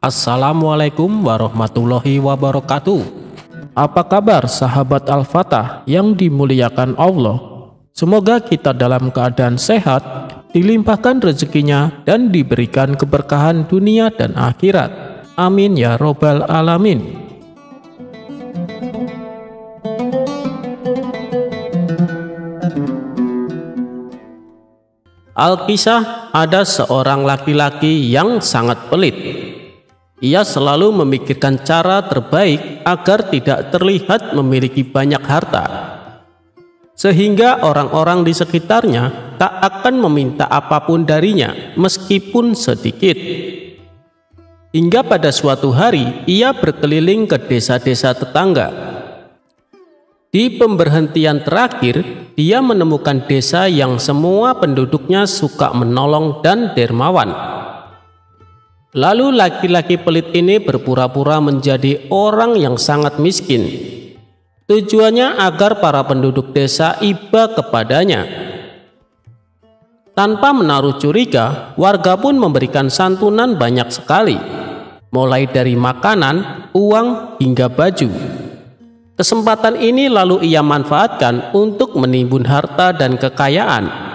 Assalamualaikum warahmatullahi wabarakatuh. Apa kabar sahabat Al-Fatah yang dimuliakan Allah? Semoga kita dalam keadaan sehat, dilimpahkan rezekinya dan diberikan keberkahan dunia dan akhirat. Amin ya robbal alamin. Alkisah, ada seorang laki-laki yang sangat pelit. Ia selalu memikirkan cara terbaik agar tidak terlihat memiliki banyak harta, sehingga orang-orang di sekitarnya tak akan meminta apapun darinya meskipun sedikit. Hingga pada suatu hari ia berkeliling ke desa-desa tetangga. Di pemberhentian terakhir, dia menemukan desa yang semua penduduknya suka menolong dan dermawan. Lalu laki-laki pelit ini berpura-pura menjadi orang yang sangat miskin. Tujuannya agar para penduduk desa iba kepadanya. Tanpa menaruh curiga, warga pun memberikan santunan banyak sekali, mulai dari makanan, uang, hingga baju. Kesempatan ini lalu ia manfaatkan untuk menimbun harta dan kekayaan.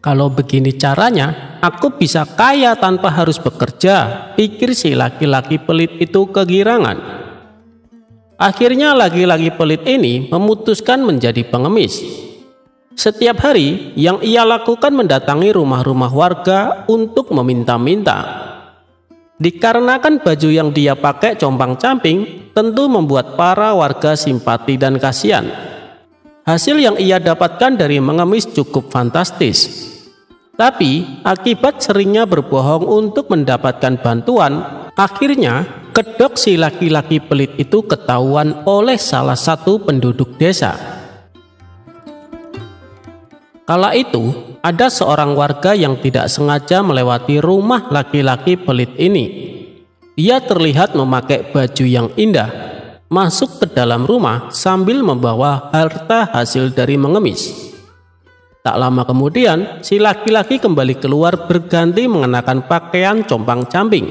Kalau begini caranya, aku bisa kaya tanpa harus bekerja, pikir si laki-laki pelit itu kegirangan. Akhirnya laki-laki pelit ini memutuskan menjadi pengemis. Setiap hari yang ia lakukan mendatangi rumah-rumah warga untuk meminta-minta. Dikarenakan baju yang dia pakai compang-camping, tentu membuat para warga simpati dan kasihan. Hasil yang ia dapatkan dari mengemis cukup fantastis. Tapi akibat seringnya berbohong untuk mendapatkan bantuan, akhirnya kedok si laki-laki pelit itu ketahuan oleh salah satu penduduk desa. Kala itu, ada seorang warga yang tidak sengaja melewati rumah laki-laki pelit ini. Dia terlihat memakai baju yang indah, masuk ke dalam rumah sambil membawa harta hasil dari mengemis. Tak lama kemudian, si laki-laki kembali keluar berganti mengenakan pakaian compang-camping.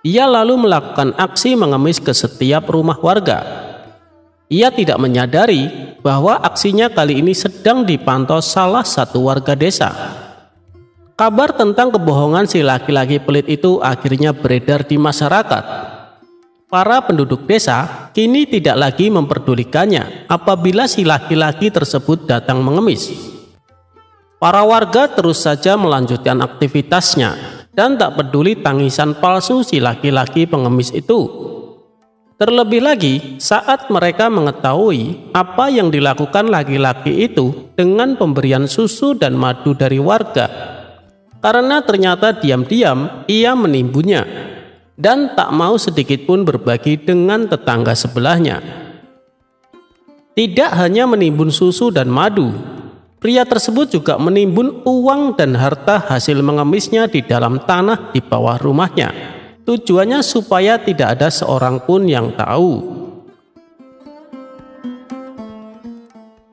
Ia lalu melakukan aksi mengemis ke setiap rumah warga. Ia tidak menyadari bahwa aksinya kali ini sedang dipantau salah satu warga desa. Kabar tentang kebohongan si laki-laki pelit itu akhirnya beredar di masyarakat. Para penduduk desa kini tidak lagi memperdulikannya apabila si laki-laki tersebut datang mengemis. Para warga terus saja melanjutkan aktivitasnya dan tak peduli tangisan palsu si laki-laki pengemis itu. Terlebih lagi saat mereka mengetahui apa yang dilakukan laki-laki itu dengan pemberian susu dan madu dari warga, karena ternyata diam-diam ia menimbunnya dan tak mau sedikit pun berbagi dengan tetangga sebelahnya. Tidak hanya menimbun susu dan madu, pria tersebut juga menimbun uang dan harta hasil mengemisnya di dalam tanah di bawah rumahnya. Tujuannya supaya tidak ada seorang pun yang tahu.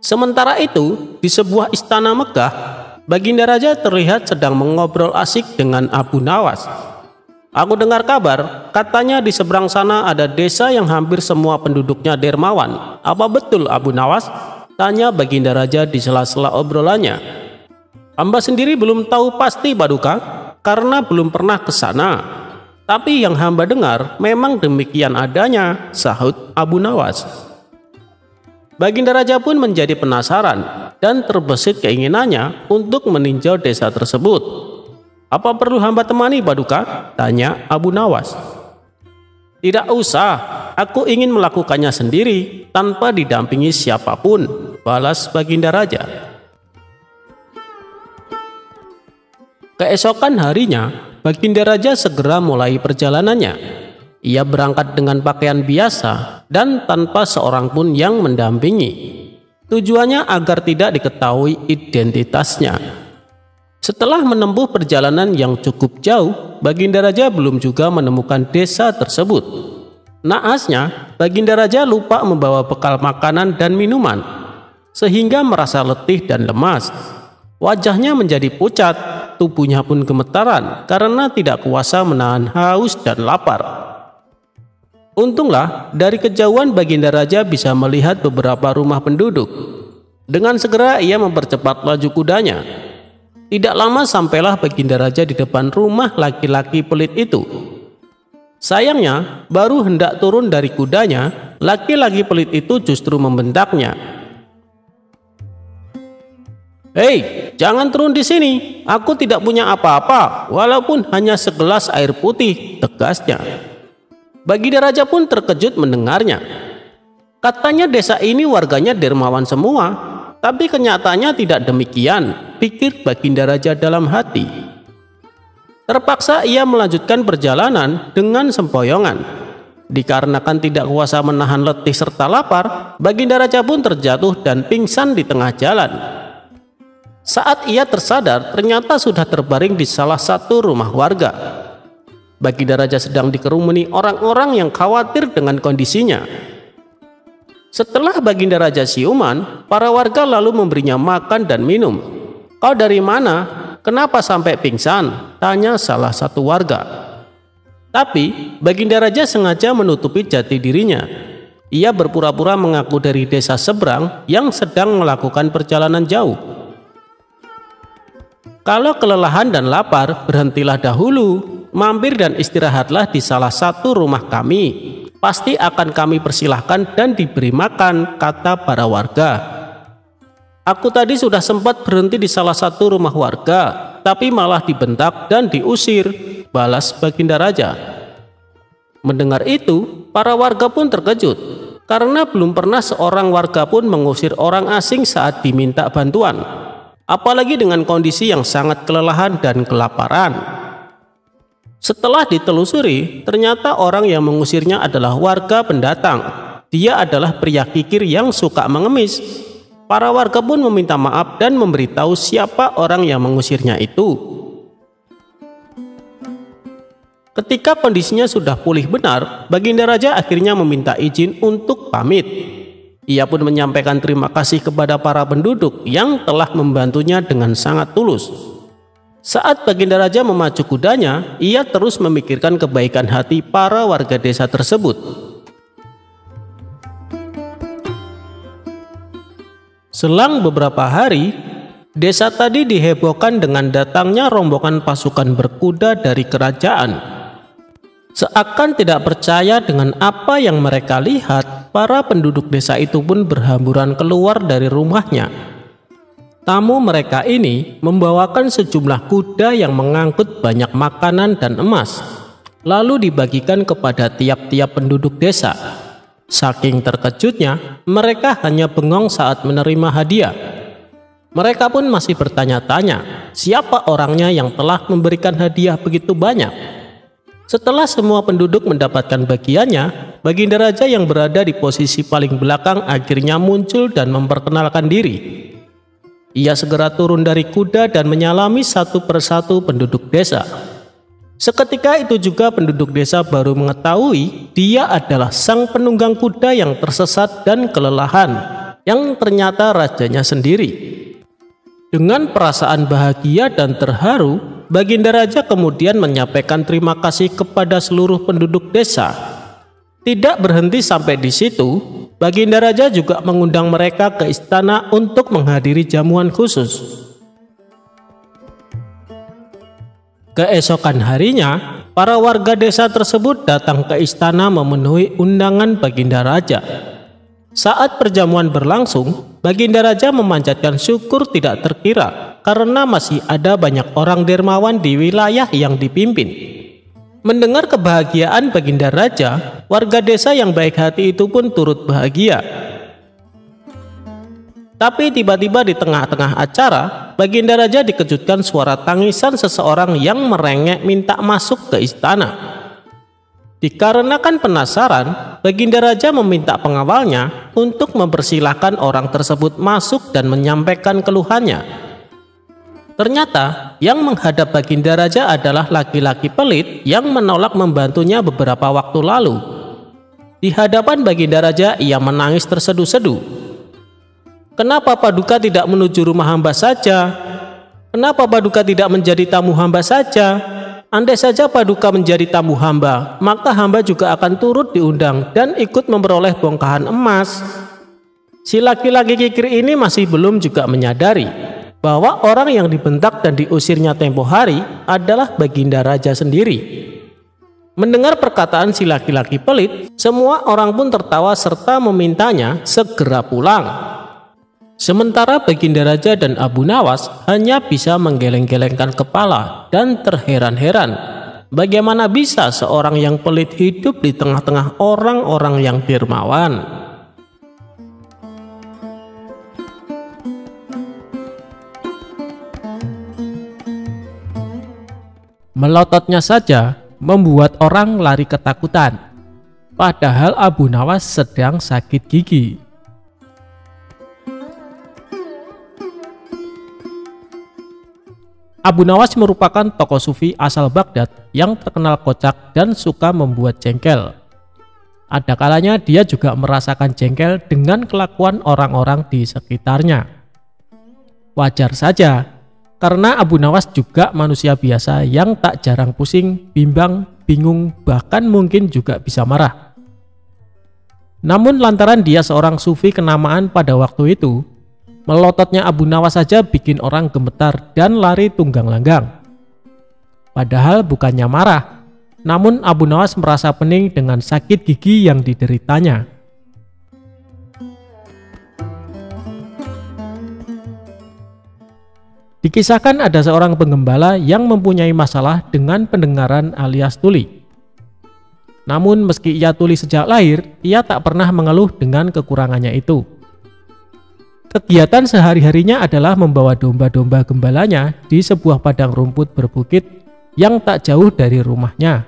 Sementara itu, di sebuah istana Mekah, Baginda Raja terlihat sedang mengobrol asik dengan Abu Nawas. Aku dengar kabar, katanya di seberang sana ada desa yang hampir semua penduduknya dermawan. Apa betul Abu Nawas? Tanya Baginda Raja di sela-sela obrolannya. Hamba sendiri belum tahu pasti Paduka, karena belum pernah ke sana. Tapi yang hamba dengar memang demikian adanya, sahut Abu Nawas. Baginda Raja pun menjadi penasaran dan terbesit keinginannya untuk meninjau desa tersebut. Apa perlu hamba temani Paduka? Tanya Abu Nawas. Tidak usah, aku ingin melakukannya sendiri tanpa didampingi siapapun, balas Baginda Raja. Keesokan harinya, Baginda Raja segera mulai perjalanannya. Ia berangkat dengan pakaian biasa dan tanpa seorang pun yang mendampingi. Tujuannya agar tidak diketahui identitasnya. Setelah menempuh perjalanan yang cukup jauh, Baginda Raja belum juga menemukan desa tersebut. Naasnya, Baginda Raja lupa membawa bekal makanan dan minuman, sehingga merasa letih dan lemas. Wajahnya menjadi pucat, tubuhnya pun gemetaran karena tidak kuasa menahan haus dan lapar. Untunglah dari kejauhan Baginda Raja bisa melihat beberapa rumah penduduk. Dengan segera ia mempercepat laju kudanya. Tidak lama sampailah Baginda Raja di depan rumah laki-laki pelit itu. Sayangnya, baru hendak turun dari kudanya, laki-laki pelit itu justru membentaknya. "Hei, jangan turun di sini. Aku tidak punya apa-apa, walaupun hanya segelas air putih," tegasnya. Baginda Raja pun terkejut mendengarnya. Katanya desa ini warganya dermawan semua. Tapi kenyataannya tidak demikian, pikir Baginda Raja dalam hati. Terpaksa ia melanjutkan perjalanan dengan sempoyongan. Dikarenakan tidak kuasa menahan letih serta lapar, Baginda Raja pun terjatuh dan pingsan di tengah jalan. Saat ia tersadar, ternyata sudah terbaring di salah satu rumah warga. Baginda Raja sedang dikerumuni orang-orang yang khawatir dengan kondisinya. Setelah Baginda Raja siuman, para warga lalu memberinya makan dan minum. "Kau dari mana? Kenapa sampai pingsan?" tanya salah satu warga. Tapi Baginda Raja sengaja menutupi jati dirinya. Ia berpura-pura mengaku dari desa seberang yang sedang melakukan perjalanan jauh. "Kalau kelelahan dan lapar, berhentilah dahulu, mampir dan istirahatlah di salah satu rumah kami. Pasti akan kami persilahkan dan diberi makan," kata para warga. "Aku tadi sudah sempat berhenti di salah satu rumah warga, tapi malah dibentak dan diusir," balas Baginda Raja. Mendengar itu, para warga pun terkejut, karena belum pernah seorang warga pun mengusir orang asing saat diminta bantuan, apalagi dengan kondisi yang sangat kelelahan dan kelaparan. Setelah ditelusuri, ternyata orang yang mengusirnya adalah warga pendatang. Dia adalah pria kikir yang suka mengemis. Para warga pun meminta maaf dan memberitahu siapa orang yang mengusirnya itu. Ketika kondisinya sudah pulih benar, Baginda Raja akhirnya meminta izin untuk pamit. Ia pun menyampaikan terima kasih kepada para penduduk yang telah membantunya dengan sangat tulus. Saat Baginda Raja memacu kudanya, ia terus memikirkan kebaikan hati para warga desa tersebut. Selang beberapa hari, desa tadi dihebohkan dengan datangnya rombongan pasukan berkuda dari kerajaan. Seakan tidak percaya dengan apa yang mereka lihat, para penduduk desa itu pun berhamburan keluar dari rumahnya. Tamu mereka ini membawakan sejumlah kuda yang mengangkut banyak makanan dan emas, lalu dibagikan kepada tiap-tiap penduduk desa. Saking terkejutnya, mereka hanya bengong saat menerima hadiah. Mereka pun masih bertanya-tanya, siapa orangnya yang telah memberikan hadiah begitu banyak. Setelah semua penduduk mendapatkan bagiannya, Baginda Raja yang berada di posisi paling belakang akhirnya muncul dan memperkenalkan diri. Ia segera turun dari kuda dan menyalami satu persatu penduduk desa. Seketika itu juga penduduk desa baru mengetahui dia adalah sang penunggang kuda yang tersesat dan kelelahan, yang ternyata rajanya sendiri. Dengan perasaan bahagia dan terharu, Baginda Raja kemudian menyampaikan terima kasih kepada seluruh penduduk desa. Tidak berhenti sampai di situ, Baginda Raja juga mengundang mereka ke istana untuk menghadiri jamuan khusus. Keesokan harinya, para warga desa tersebut datang ke istana memenuhi undangan Baginda Raja. Saat perjamuan berlangsung, Baginda Raja memanjatkan syukur tidak terkira karena masih ada banyak orang dermawan di wilayah yang dipimpin. Mendengar kebahagiaan Baginda Raja, warga desa yang baik hati itu pun turut bahagia. Tapi tiba-tiba di tengah-tengah acara, Baginda Raja dikejutkan suara tangisan seseorang yang merengek minta masuk ke istana. Dikarenakan penasaran, Baginda Raja meminta pengawalnya untuk mempersilahkan orang tersebut masuk dan menyampaikan keluhannya. Ternyata yang menghadap Baginda Raja adalah laki-laki pelit yang menolak membantunya beberapa waktu lalu. Di hadapan Baginda Raja ia menangis terseduh-seduh. "Kenapa Paduka tidak menuju rumah hamba saja?" Kenapa Paduka tidak menjadi tamu hamba saja? Andai saja Paduka menjadi tamu hamba, maka hamba juga akan turut diundang dan ikut memperoleh bongkahan emas. Si laki-laki kikir ini masih belum juga menyadari bahwa orang yang dibentak dan diusirnya tempo hari adalah Baginda Raja sendiri. Mendengar perkataan si laki-laki pelit, semua orang pun tertawa serta memintanya segera pulang. Sementara Baginda Raja dan Abu Nawas hanya bisa menggeleng-gelengkan kepala dan terheran-heran. Bagaimana bisa seorang yang pelit hidup di tengah-tengah orang-orang yang dermawan? Melototnya saja membuat orang lari ketakutan. Padahal Abu Nawas sedang sakit gigi. Abu Nawas merupakan tokoh sufi asal Baghdad yang terkenal kocak dan suka membuat jengkel. Ada kalanya dia juga merasakan jengkel dengan kelakuan orang-orang di sekitarnya. Wajar saja, karena Abu Nawas juga manusia biasa yang tak jarang pusing, bimbang, bingung, bahkan mungkin juga bisa marah. Namun lantaran dia seorang sufi kenamaan pada waktu itu, melototnya Abu Nawas saja bikin orang gemetar dan lari tunggang langgang. Padahal bukannya marah, namun Abu Nawas merasa pening dengan sakit gigi yang dideritanya. Dikisahkan ada seorang penggembala yang mempunyai masalah dengan pendengaran alias tuli. Namun meski ia tuli sejak lahir, ia tak pernah mengeluh dengan kekurangannya itu. Kegiatan sehari-harinya adalah membawa domba-domba gembalanya di sebuah padang rumput berbukit yang tak jauh dari rumahnya.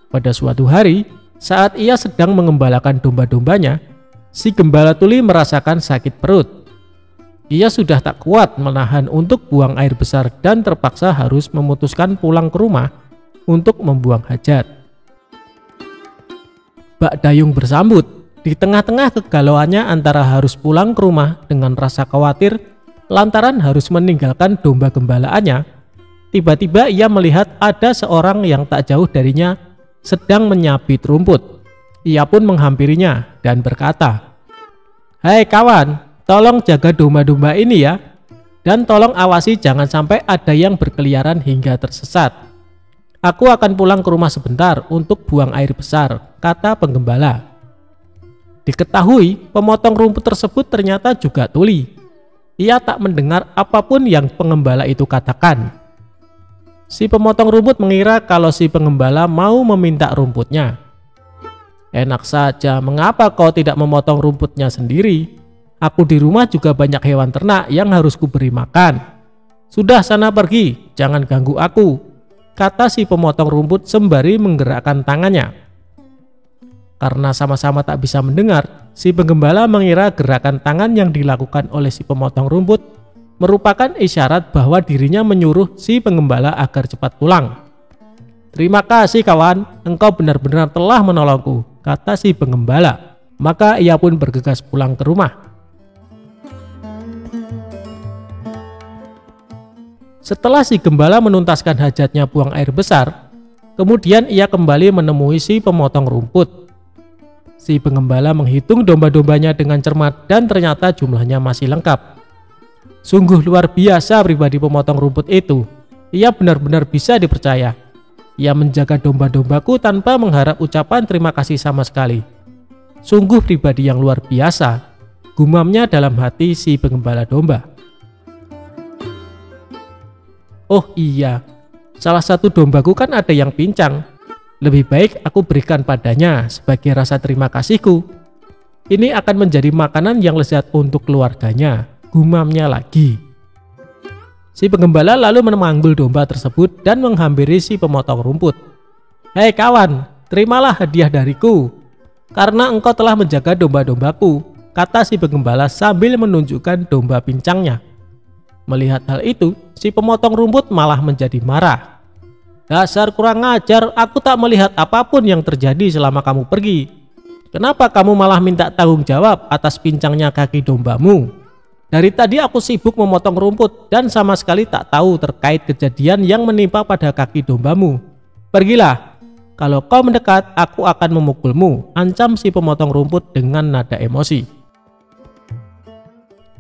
Pada suatu hari, saat ia sedang mengembalakan domba-dombanya, si gembala tuli merasakan sakit perut. Ia sudah tak kuat menahan untuk buang air besar dan terpaksa harus memutuskan pulang ke rumah untuk membuang hajat. Bak Dayung bersambut. Di tengah-tengah kegalauannya antara harus pulang ke rumah dengan rasa khawatir lantaran harus meninggalkan domba gembalaannya, tiba-tiba ia melihat ada seorang yang tak jauh darinya sedang menyabit rumput. Ia pun menghampirinya dan berkata, "Hai kawan, tolong jaga domba-domba ini ya, dan tolong awasi jangan sampai ada yang berkeliaran hingga tersesat. Aku akan pulang ke rumah sebentar untuk buang air besar," kata penggembala. Diketahui pemotong rumput tersebut ternyata juga tuli. Ia tak mendengar apapun yang pengembala itu katakan. Si pemotong rumput mengira kalau si pengembala mau meminta rumputnya. "Enak saja, mengapa kau tidak memotong rumputnya sendiri? Aku di rumah juga banyak hewan ternak yang harus kuberi makan. Sudah sana pergi, jangan ganggu aku," kata si pemotong rumput sembari menggerakkan tangannya. Karena sama-sama tak bisa mendengar, si penggembala mengira gerakan tangan yang dilakukan oleh si pemotong rumput merupakan isyarat bahwa dirinya menyuruh si penggembala agar cepat pulang. "Terima kasih kawan, engkau benar-benar telah menolongku," kata si penggembala. Maka ia pun bergegas pulang ke rumah. Setelah si gembala menuntaskan hajatnya buang air besar, kemudian ia kembali menemui si pemotong rumput. Si pengembala menghitung domba-dombanya dengan cermat dan ternyata jumlahnya masih lengkap. Sungguh luar biasa pribadi pemotong rumput itu. Ia benar-benar bisa dipercaya. Ia menjaga domba-dombaku tanpa mengharap ucapan terima kasih sama sekali. Sungguh pribadi yang luar biasa, gumamnya dalam hati si pengembala domba. "Oh iya, salah satu dombaku kan ada yang pincang. Lebih baik aku berikan padanya sebagai rasa terima kasihku. Ini akan menjadi makanan yang lezat untuk keluarganya," gumamnya lagi. Si penggembala lalu memanggul domba tersebut dan menghampiri si pemotong rumput. "Hei kawan, terimalah hadiah dariku, karena engkau telah menjaga domba-dombaku," kata si penggembala sambil menunjukkan domba pincangnya. Melihat hal itu, si pemotong rumput malah menjadi marah. "Dasar kurang ajar, aku tak melihat apapun yang terjadi selama kamu pergi. Kenapa kamu malah minta tanggung jawab atas pincangnya kaki dombamu? Dari tadi aku sibuk memotong rumput dan sama sekali tak tahu terkait kejadian yang menimpa pada kaki dombamu. Pergilah, kalau kau mendekat aku akan memukulmu, ancam si pemotong rumput dengan nada emosi.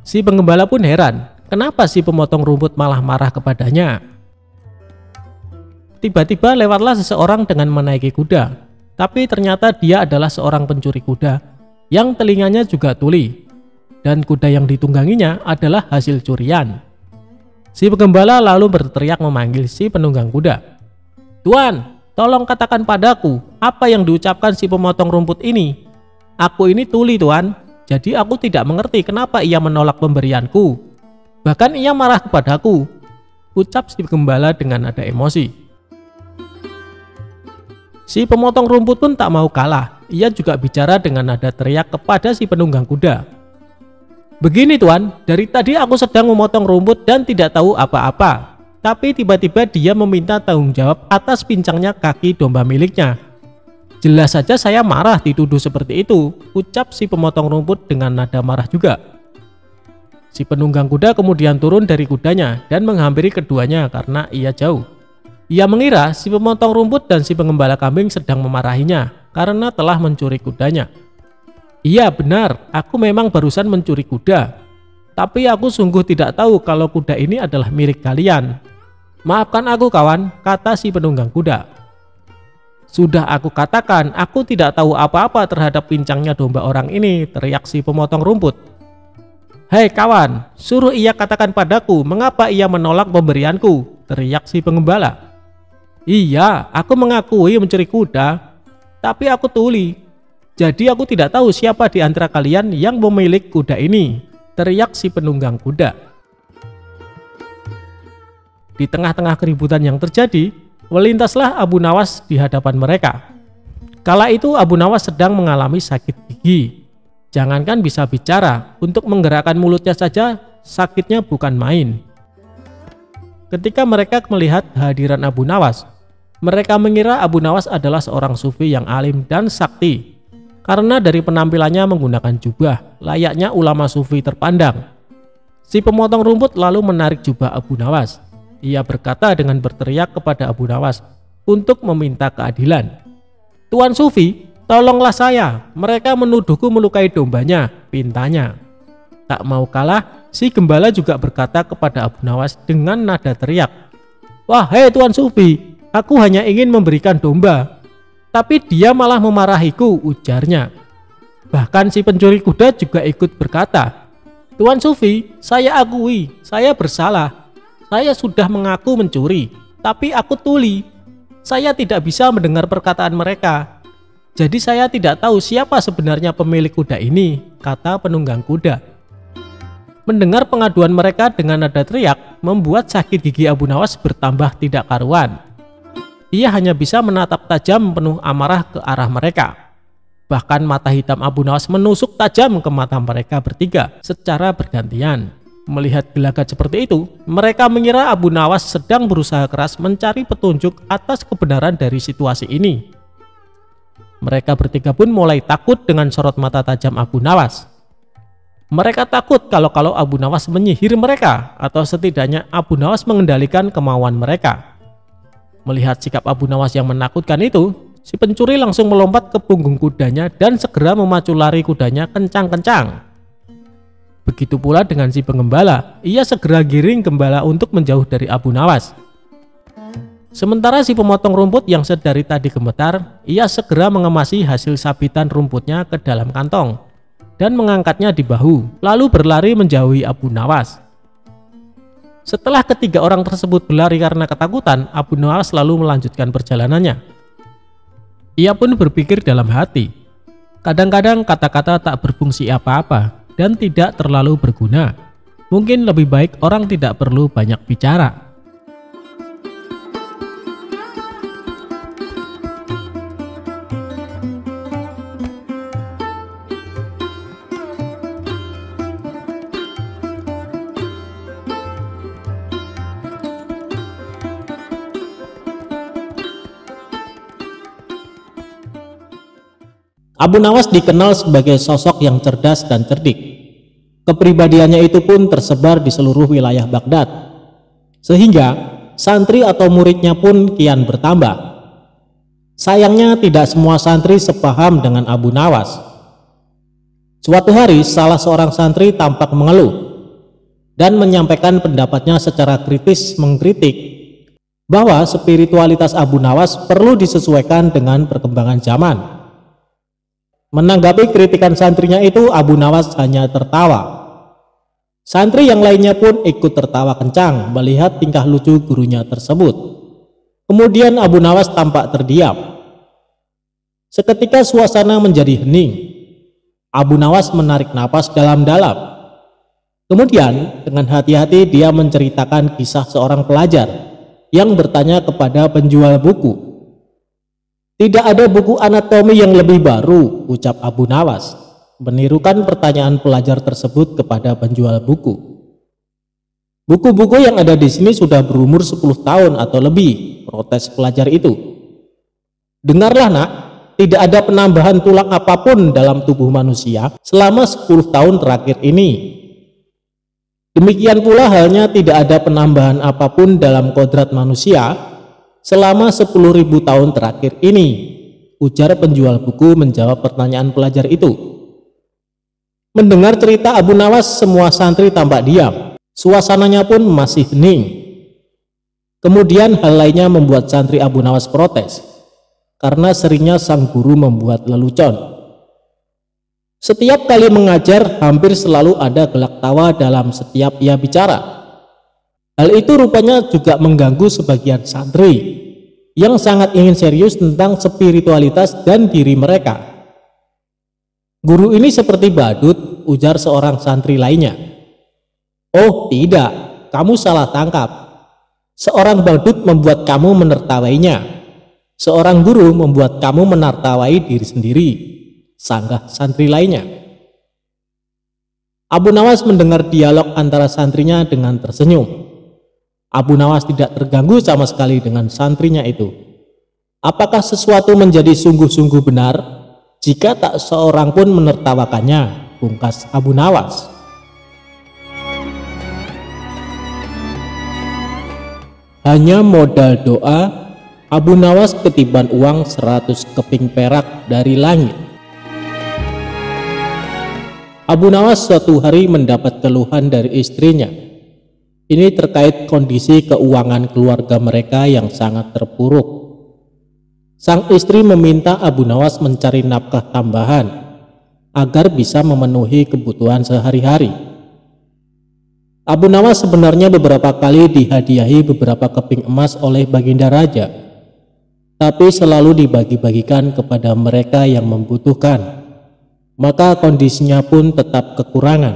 Si penggembala pun heran, kenapa si pemotong rumput malah marah kepadanya. Tiba-tiba lewatlah seseorang dengan menaiki kuda, tapi ternyata dia adalah seorang pencuri kuda yang telinganya juga tuli. Dan kuda yang ditungganginya adalah hasil curian. Si penggembala lalu berteriak memanggil si penunggang kuda. "Tuan, tolong katakan padaku, apa yang diucapkan si pemotong rumput ini? Aku ini tuli, Tuan, jadi aku tidak mengerti kenapa ia menolak pemberianku. Bahkan ia marah kepadaku," ucap si penggembala dengan nada emosi. Si pemotong rumput pun tak mau kalah. Ia juga bicara dengan nada teriak kepada si penunggang kuda. "Begini Tuan, dari tadi aku sedang memotong rumput dan tidak tahu apa-apa. Tapi tiba-tiba dia meminta tanggung jawab atas pincangnya kaki domba miliknya. Jelas saja saya marah dituduh seperti itu," ucap si pemotong rumput dengan nada marah juga. Si penunggang kuda kemudian turun dari kudanya dan menghampiri keduanya karena ia jauh. Ia mengira si pemotong rumput dan si penggembala kambing sedang memarahinya karena telah mencuri kudanya. "Iya benar, aku memang barusan mencuri kuda. Tapi aku sungguh tidak tahu kalau kuda ini adalah milik kalian. Maafkan aku kawan," kata si penunggang kuda. "Sudah aku katakan, aku tidak tahu apa-apa terhadap pincangnya domba orang ini," teriak si pemotong rumput. "Hei kawan, suruh ia katakan padaku mengapa ia menolak pemberianku," teriak si penggembala. "Iya, aku mengakui mencuri kuda, tapi aku tuli. Jadi aku tidak tahu siapa di antara kalian yang memiliki kuda ini," teriak si penunggang kuda. Di tengah-tengah keributan yang terjadi, melintaslah Abu Nawas di hadapan mereka. Kala itu Abu Nawas sedang mengalami sakit gigi. Jangankan bisa bicara, untuk menggerakkan mulutnya saja sakitnya bukan main. Ketika mereka melihat kehadiran Abu Nawas, mereka mengira Abu Nawas adalah seorang sufi yang alim dan sakti. Karena dari penampilannya menggunakan jubah, layaknya ulama sufi terpandang. Si pemotong rumput lalu menarik jubah Abu Nawas. Ia berkata dengan berteriak kepada Abu Nawas untuk meminta keadilan. "Tuan Sufi, tolonglah saya, mereka menuduhku melukai dombanya," pintanya. Tak mau kalah, si gembala juga berkata kepada Abu Nawas dengan nada teriak. "Wahai Tuan Sufi, aku hanya ingin memberikan domba. Tapi dia malah memarahiku," ujarnya. Bahkan si pencuri kuda juga ikut berkata, "Tuan Sufi, saya akui, saya bersalah. Saya sudah mengaku mencuri, tapi aku tuli. Saya tidak bisa mendengar perkataan mereka. Jadi saya tidak tahu siapa sebenarnya pemilik kuda ini," kata penunggang kuda. Mendengar pengaduan mereka dengan nada teriak, membuat sakit gigi Abu Nawas bertambah tidak karuan. Ia hanya bisa menatap tajam penuh amarah ke arah mereka. Bahkan mata hitam Abu Nawas menusuk tajam ke mata mereka bertiga secara bergantian. Melihat gelagat seperti itu, mereka mengira Abu Nawas sedang berusaha keras mencari petunjuk atas kebenaran dari situasi ini. Mereka bertiga pun mulai takut dengan sorot mata tajam Abu Nawas. Mereka takut kalau Abu Nawas menyihir mereka, atau setidaknya Abu Nawas mengendalikan kemauan mereka. Melihat sikap Abu Nawas yang menakutkan itu, si pencuri langsung melompat ke punggung kudanya dan segera memacu lari kudanya kencang-kencang. Begitu pula dengan si penggembala, ia segera giring gembala untuk menjauh dari Abu Nawas. Sementara si pemotong rumput yang sedari tadi gemetar, ia segera mengemasi hasil sabitan rumputnya ke dalam kantong dan mengangkatnya di bahu, lalu berlari menjauhi Abu Nawas. Setelah ketiga orang tersebut berlari karena ketakutan, Abu Nawas lalu melanjutkan perjalanannya. Ia pun berpikir dalam hati, kadang-kadang kata-kata tak berfungsi apa-apa dan tidak terlalu berguna. Mungkin lebih baik orang tidak perlu banyak bicara. Abu Nawas dikenal sebagai sosok yang cerdas dan cerdik. Kepribadiannya itu pun tersebar di seluruh wilayah Baghdad, sehingga santri atau muridnya pun kian bertambah. Sayangnya tidak semua santri sepaham dengan Abu Nawas. Suatu hari salah seorang santri tampak mengeluh dan menyampaikan pendapatnya secara kritis, mengkritik bahwa spiritualitas Abu Nawas perlu disesuaikan dengan perkembangan zaman. Menanggapi kritikan santrinya itu, Abu Nawas hanya tertawa. Santri yang lainnya pun ikut tertawa kencang melihat tingkah lucu gurunya tersebut. Kemudian Abu Nawas tampak terdiam. Seketika suasana menjadi hening. Abu Nawas menarik napas dalam-dalam. Kemudian dengan hati-hati dia menceritakan kisah seorang pelajar yang bertanya kepada penjual buku. "Tidak ada buku anatomi yang lebih baru," ucap Abu Nawas, menirukan pertanyaan pelajar tersebut kepada penjual buku. "Buku-buku yang ada di sini sudah berumur 10 tahun atau lebih," protes pelajar itu. "Dengarlah nak, tidak ada penambahan tulang apapun dalam tubuh manusia selama 10 tahun terakhir ini. Demikian pula halnya tidak ada penambahan apapun dalam kodrat manusia selama 10.000 tahun terakhir ini," ujar penjual buku menjawab pertanyaan pelajar itu. Mendengar cerita Abu Nawas, semua santri tampak diam. Suasananya pun masih hening. Kemudian hal lainnya membuat santri Abu Nawas protes, karena seringnya sang guru membuat lelucon. Setiap kali mengajar, hampir selalu ada gelak tawa dalam setiap ia bicara. Hal itu rupanya juga mengganggu sebagian santri yang sangat ingin serius tentang spiritualitas dan diri mereka. "Guru ini seperti badut," ujar seorang santri lainnya. "Oh tidak, kamu salah tangkap. Seorang badut membuat kamu menertawainya. Seorang guru membuat kamu menertawai diri sendiri," sanggah santri lainnya. Abu Nawas mendengar dialog antara santrinya dengan tersenyum. Abu Nawas tidak terganggu sama sekali dengan santrinya itu. Apakah sesuatu menjadi sungguh-sungguh benar jika tak seorang pun menertawakannya, pungkas Abu Nawas. Hanya modal doa, Abu Nawas ketiban uang 100 keping perak dari langit. Abu Nawas suatu hari mendapat keluhan dari istrinya. Ini terkait kondisi keuangan keluarga mereka yang sangat terpuruk. Sang istri meminta Abu Nawas mencari nafkah tambahan agar bisa memenuhi kebutuhan sehari-hari. Abu Nawas sebenarnya beberapa kali dihadiahi beberapa keping emas oleh Baginda Raja, tapi selalu dibagi-bagikan kepada mereka yang membutuhkan. Maka kondisinya pun tetap kekurangan.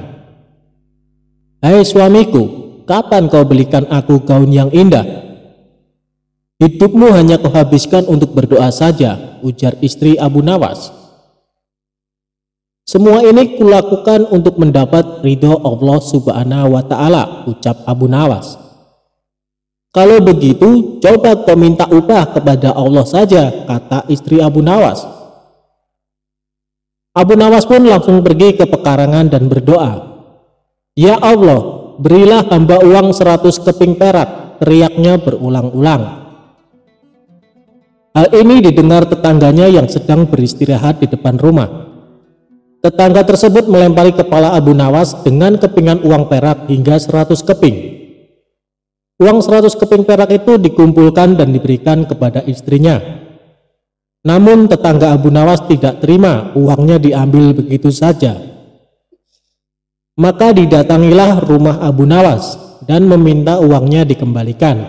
"Hai suamiku, kapan kau belikan aku gaun yang indah? Hidupmu hanya kau habiskan untuk berdoa saja," ujar istri Abu Nawas. "Semua ini kulakukan untuk mendapat ridho Allah Subhanahu wa Ta'ala," ucap Abu Nawas. "Kalau begitu, coba kau minta upah kepada Allah saja," kata istri Abu Nawas. Abu Nawas pun langsung pergi ke pekarangan dan berdoa. "Ya Allah, berilah hamba uang 100 keping perak," teriaknya berulang-ulang. Hal ini didengar tetangganya yang sedang beristirahat di depan rumah. Tetangga tersebut melempari kepala Abu Nawas dengan kepingan uang perak hingga 100 keping. Uang 100 keping perak itu dikumpulkan dan diberikan kepada istrinya. Namun tetangga Abu Nawas tidak terima uangnya diambil begitu saja. Maka didatangilah rumah Abu Nawas dan meminta uangnya dikembalikan.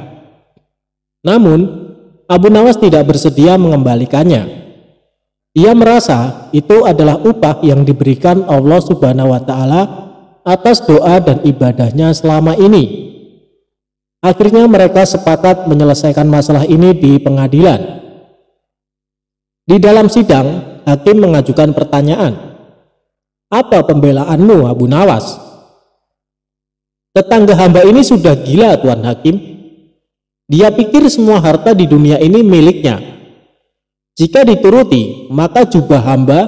Namun Abu Nawas tidak bersedia mengembalikannya. Ia merasa itu adalah upah yang diberikan Allah Subhanahu wa Ta'ala atas doa dan ibadahnya selama ini. Akhirnya mereka sepakat menyelesaikan masalah ini di pengadilan. Di dalam sidang, hakim mengajukan pertanyaan, "Apa pembelaanmu, Abu Nawas?" "Tetangga hamba ini sudah gila, Tuan Hakim. Dia pikir semua harta di dunia ini miliknya. Jika dituruti, maka jubah hamba,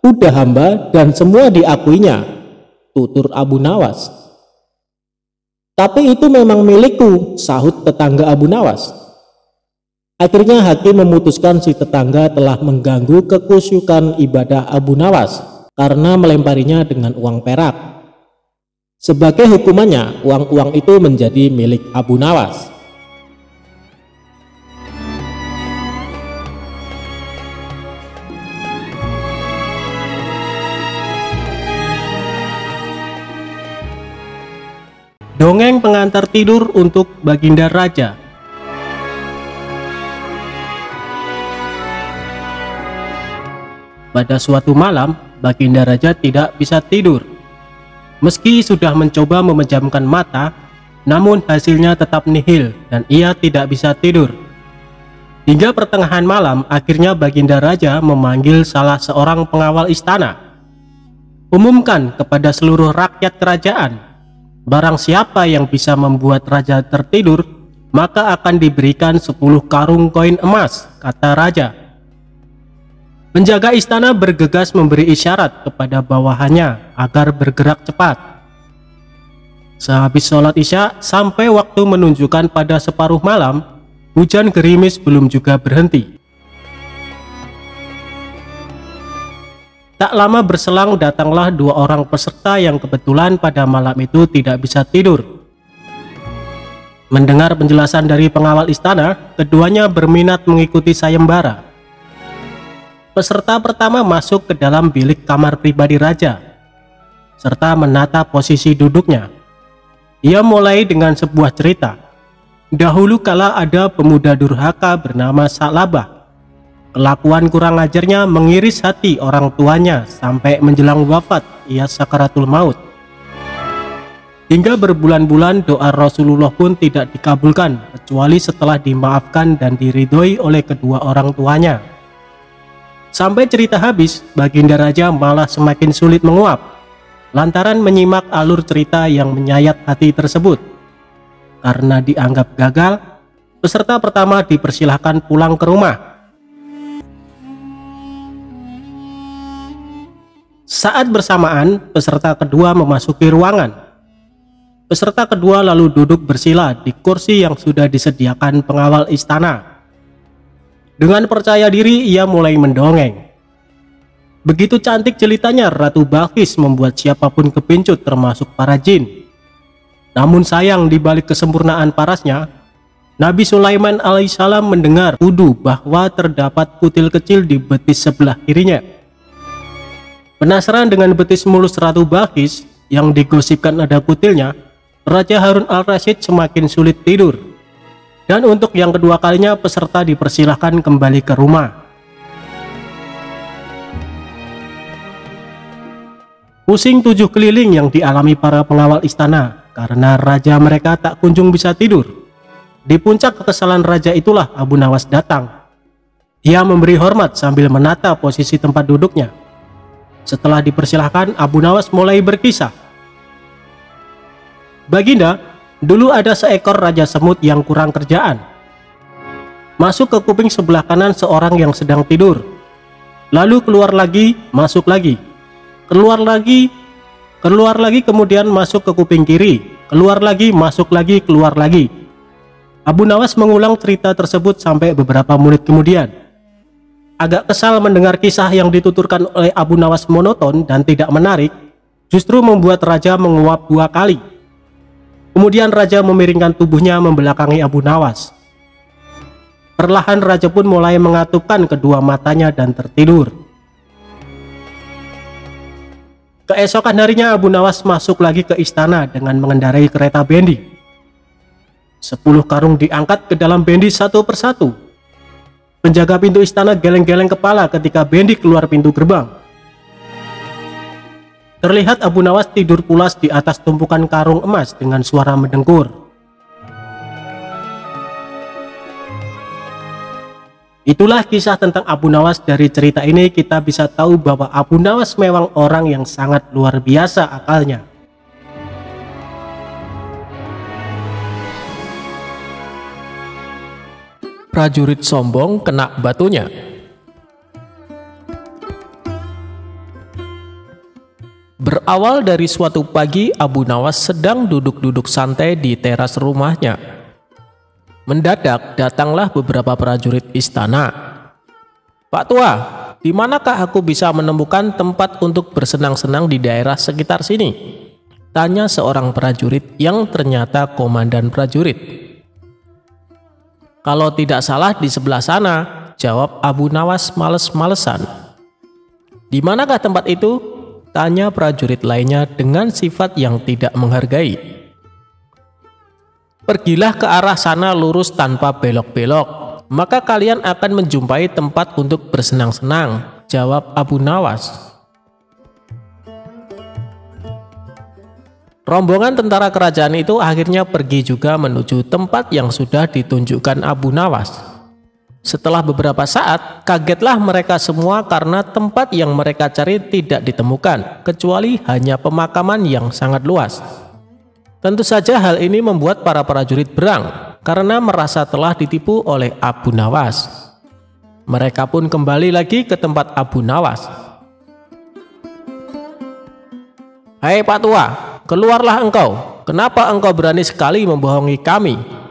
kuda hamba, dan semua diakuinya. tutur Abu Nawas. Tapi itu memang milikku, sahut tetangga Abu Nawas. Akhirnya hakim memutuskan si tetangga telah mengganggu kekhusyukan ibadah Abu Nawas karena melemparinya dengan uang perak. Sebagai hukumannya, uang-uang itu menjadi milik Abu Nawas. Dongeng pengantar tidur untuk Baginda Raja. Pada suatu malam, Baginda Raja tidak bisa tidur. Meski sudah mencoba memejamkan mata, namun hasilnya tetap nihil dan ia tidak bisa tidur. Hingga pertengahan malam, akhirnya Baginda Raja memanggil salah seorang pengawal istana. Umumkan kepada seluruh rakyat kerajaan, barang siapa yang bisa membuat raja tertidur, maka akan diberikan 10 karung koin emas, kata raja. Penjaga istana bergegas memberi isyarat kepada bawahannya agar bergerak cepat. Sehabis sholat isya sampai waktu menunjukkan pada separuh malam, hujan gerimis belum juga berhenti. Tak lama berselang datanglah 2 orang peserta yang kebetulan pada malam itu tidak bisa tidur. Mendengar penjelasan dari pengawal istana, keduanya berminat mengikuti sayembara. Peserta pertama masuk ke dalam bilik kamar pribadi raja, serta menata posisi duduknya. Ia mulai dengan sebuah cerita. Dahulu kala ada pemuda durhaka bernama Sa'labah. Kelakuan kurang ajarnya mengiris hati orang tuanya sampai menjelang wafat ia sakaratul maut. Hingga berbulan-bulan doa Rasulullah pun tidak dikabulkan kecuali setelah dimaafkan dan diridhoi oleh kedua orang tuanya. Sampai cerita habis, Baginda Raja malah semakin sulit menguap lantaran menyimak alur cerita yang menyayat hati tersebut. Karena dianggap gagal, peserta pertama dipersilahkan pulang ke rumah. Saat bersamaan, peserta kedua memasuki ruangan. Peserta kedua lalu duduk bersila di kursi yang sudah disediakan pengawal istana. Dengan percaya diri, ia mulai mendongeng. Begitu cantik jelitanya, Ratu Balqis membuat siapapun kepincut termasuk para jin. Namun sayang, di balik kesempurnaan parasnya, Nabi Sulaiman alaihissalam mendengar tuduh bahwa terdapat kutil kecil di betis sebelah kirinya. Penasaran dengan betis mulus Ratu Balqis yang digosipkan ada kutilnya, Raja Harun al-Rasyid semakin sulit tidur. Dan untuk yang kedua kalinya peserta dipersilahkan kembali ke rumah. Pusing 7 keliling yang dialami para pengawal istana karena raja mereka tak kunjung bisa tidur. Di puncak kekesalan raja itulah Abu Nawas datang. Ia memberi hormat sambil menata posisi tempat duduknya. Setelah dipersilahkan, Abu Nawas mulai berkisah. Baginda, dulu ada seekor raja semut yang kurang kerjaan. Masuk ke kuping sebelah kanan seorang yang sedang tidur. Lalu keluar lagi, masuk lagi. Keluar lagi, kemudian masuk ke kuping kiri. Keluar lagi, masuk lagi, keluar lagi. Abu Nawas mengulang cerita tersebut sampai beberapa menit kemudian. Agak kesal mendengar kisah yang dituturkan oleh Abu Nawas monoton dan tidak menarik, justru membuat raja menguap 2 kali. Kemudian raja memiringkan tubuhnya membelakangi Abu Nawas. Perlahan raja pun mulai mengatupkan kedua matanya dan tertidur. Keesokan harinya Abu Nawas masuk lagi ke istana dengan mengendarai kereta bendi. 10 karung diangkat ke dalam bendi satu persatu. Penjaga pintu istana geleng-geleng kepala ketika bendi keluar pintu gerbang. Terlihat Abu Nawas tidur pulas di atas tumpukan karung emas dengan suara mendengkur. Itulah kisah tentang Abu Nawas. Dari cerita ini kita bisa tahu bahwa Abu Nawas memang orang yang sangat luar biasa akalnya. Prajurit sombong kena batunya. Berawal dari suatu pagi, Abu Nawas sedang duduk-duduk santai di teras rumahnya. Mendadak datanglah beberapa prajurit istana. "Pak Tua, di manakah aku bisa menemukan tempat untuk bersenang-senang di daerah sekitar sini?" tanya seorang prajurit yang ternyata komandan prajurit. "Kalau tidak salah di sebelah sana," jawab Abu Nawas males-malesan. "Di manakah tempat itu?" tanya prajurit lainnya dengan sifat yang tidak menghargai. "Pergilah ke arah sana lurus tanpa belok-belok, maka kalian akan menjumpai tempat untuk bersenang-senang," jawab Abu Nawas. Rombongan tentara kerajaan itu akhirnya pergi juga menuju tempat yang sudah ditunjukkan Abu Nawas. Setelah beberapa saat, kagetlah mereka semua karena tempat yang mereka cari tidak ditemukan, kecuali hanya pemakaman yang sangat luas. Tentu saja hal ini membuat para prajurit berang, karena merasa telah ditipu oleh Abu Nawas. Mereka pun kembali lagi ke tempat Abu Nawas. "Hai Pak Tua, keluarlah engkau. Kenapa engkau berani sekali membohongi kami?"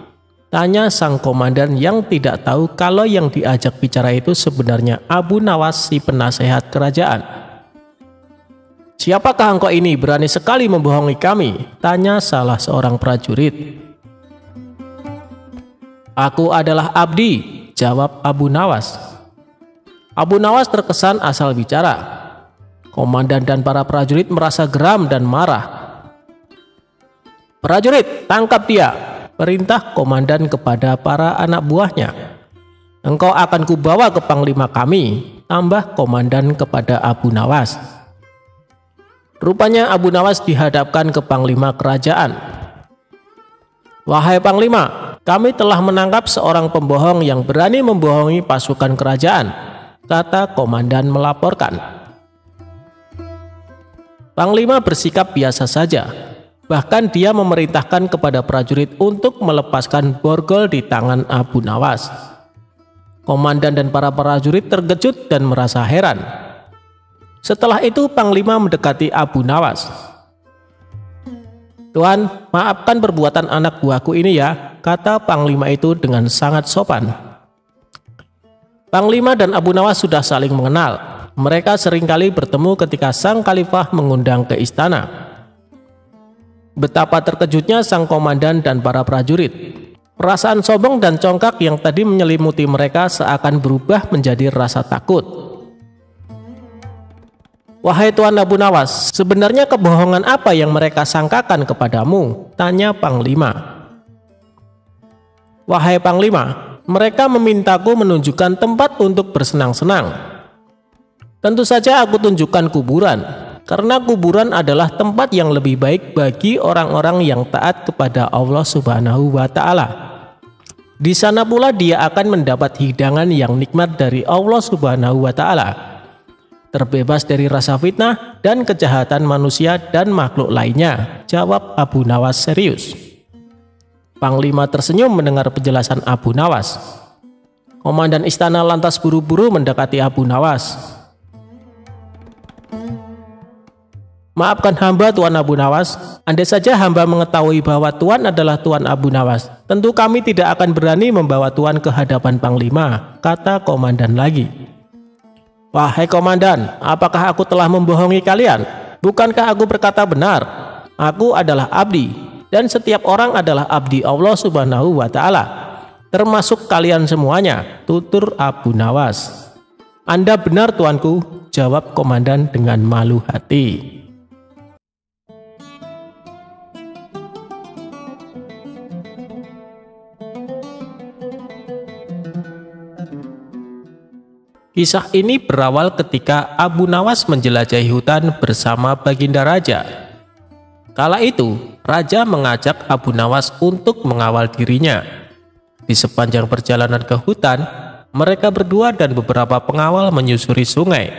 tanya sang komandan yang tidak tahu kalau yang diajak bicara itu sebenarnya Abu Nawas, si penasehat kerajaan. "Siapakah engkau ini berani sekali membohongi kami?" tanya salah seorang prajurit. "Aku adalah Abdi," jawab Abu Nawas. Abu Nawas terkesan asal bicara. Komandan dan para prajurit merasa geram dan marah. "Prajurit, tangkap dia!" perintah komandan kepada para anak buahnya. "Engkau akan kubawa ke panglima kami," tambah komandan kepada Abu Nawas. Rupanya Abu Nawas dihadapkan ke panglima kerajaan. "Wahai panglima, kami telah menangkap seorang pembohong yang berani membohongi pasukan kerajaan," kata komandan melaporkan. Panglima bersikap biasa saja. Bahkan dia memerintahkan kepada prajurit untuk melepaskan borgol di tangan Abu Nawas. Komandan dan para prajurit terkejut dan merasa heran. Setelah itu panglima mendekati Abu Nawas. "Tuan, maafkan perbuatan anak buahku ini ya," kata panglima itu dengan sangat sopan. Panglima dan Abu Nawas sudah saling mengenal. Mereka seringkali bertemu ketika sang khalifah mengundang ke istana. Betapa terkejutnya sang komandan dan para prajurit. Perasaan sombong dan congkak yang tadi menyelimuti mereka seakan berubah menjadi rasa takut. "Wahai Tuan Abu Nawas, sebenarnya kebohongan apa yang mereka sangkakan kepadamu?" tanya panglima. "Wahai panglima, mereka memintaku menunjukkan tempat untuk bersenang-senang. Tentu saja aku tunjukkan kuburan, karena kuburan adalah tempat yang lebih baik bagi orang-orang yang taat kepada Allah Subhanahu wa Ta'ala. Di sana pula dia akan mendapat hidangan yang nikmat dari Allah Subhanahu wa Ta'ala, terbebas dari rasa fitnah dan kejahatan manusia dan makhluk lainnya," jawab Abu Nawas serius. Panglima tersenyum mendengar penjelasan Abu Nawas. Komandan istana lantas buru-buru mendekati Abu Nawas. "Maafkan hamba Tuan Abu Nawas, andai saja hamba mengetahui bahwa Tuan adalah Tuan Abu Nawas, tentu kami tidak akan berani membawa Tuan ke hadapan panglima," kata komandan lagi. "Wahai komandan, apakah aku telah membohongi kalian? Bukankah aku berkata benar? Aku adalah abdi, dan setiap orang adalah abdi Allah Subhanahu wa Ta'ala, termasuk kalian semuanya," tutur Abu Nawas. "Anda benar tuanku," jawab komandan dengan malu hati. Kisah ini berawal ketika Abu Nawas menjelajahi hutan bersama Baginda Raja. Kala itu, Raja mengajak Abu Nawas untuk mengawal dirinya. Di sepanjang perjalanan ke hutan, mereka berdua dan beberapa pengawal menyusuri sungai.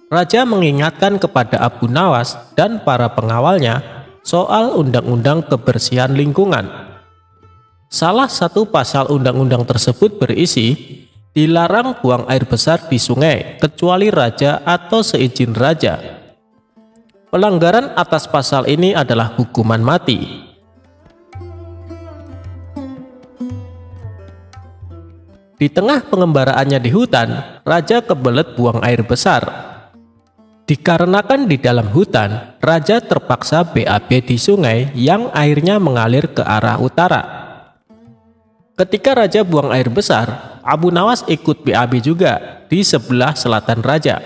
Raja mengingatkan kepada Abu Nawas dan para pengawalnya soal undang-undang kebersihan lingkungan. Salah satu pasal undang-undang tersebut berisi, Dilarang buang air besar di sungai kecuali raja atau seizin raja. Pelanggaran atas pasal ini adalah hukuman mati. Di tengah pengembaraannya di hutan, raja kebelet buang air besar. Dikarenakan di dalam hutan, raja terpaksa BAB di sungai yang airnya mengalir ke arah utara. Ketika raja buang air besar, Abu Nawas ikut BAB juga di sebelah selatan raja.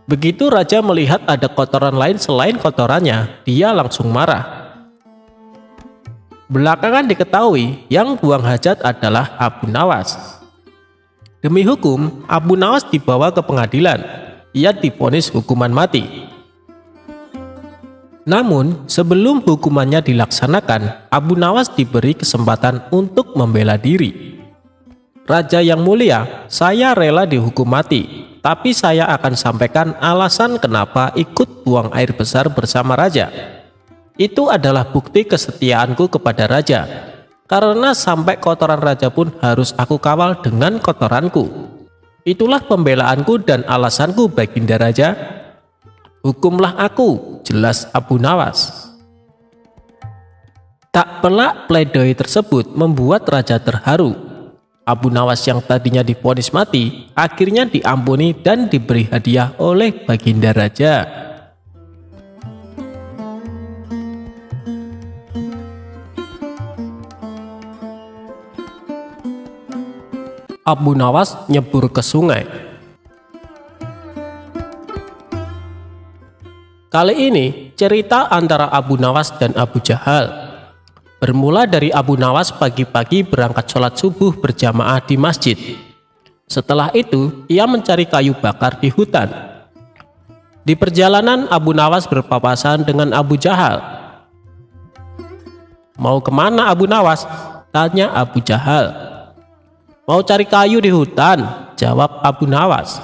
Begitu raja melihat ada kotoran lain selain kotorannya, dia langsung marah. Belakangan diketahui yang buang hajat adalah Abu Nawas. Demi hukum, Abu Nawas dibawa ke pengadilan. Ia divonis hukuman mati. Namun, sebelum hukumannya dilaksanakan, Abu Nawas diberi kesempatan untuk membela diri. Raja yang mulia, saya rela dihukum mati, tapi saya akan sampaikan alasan kenapa ikut buang air besar bersama raja. Itu adalah bukti kesetiaanku kepada raja, karena sampai kotoran raja pun harus aku kawal dengan kotoranku. Itulah pembelaanku dan alasanku, Baginda Raja. Hukumlah aku, jelas Abu Nawas. Tak pelak pledoi tersebut membuat raja terharu. Abu Nawas yang tadinya divonis mati, akhirnya diampuni dan diberi hadiah oleh Baginda Raja. Abu Nawas nyebur ke sungai. Kali ini cerita antara Abu Nawas dan Abu Jahal. Bermula dari Abu Nawas pagi-pagi berangkat sholat subuh berjamaah di masjid. Setelah itu ia mencari kayu bakar di hutan. Di perjalanan Abu Nawas berpapasan dengan Abu Jahal. "Mau kemana Abu Nawas?" tanya Abu Jahal. "Mau cari kayu di hutan," jawab Abu Nawas.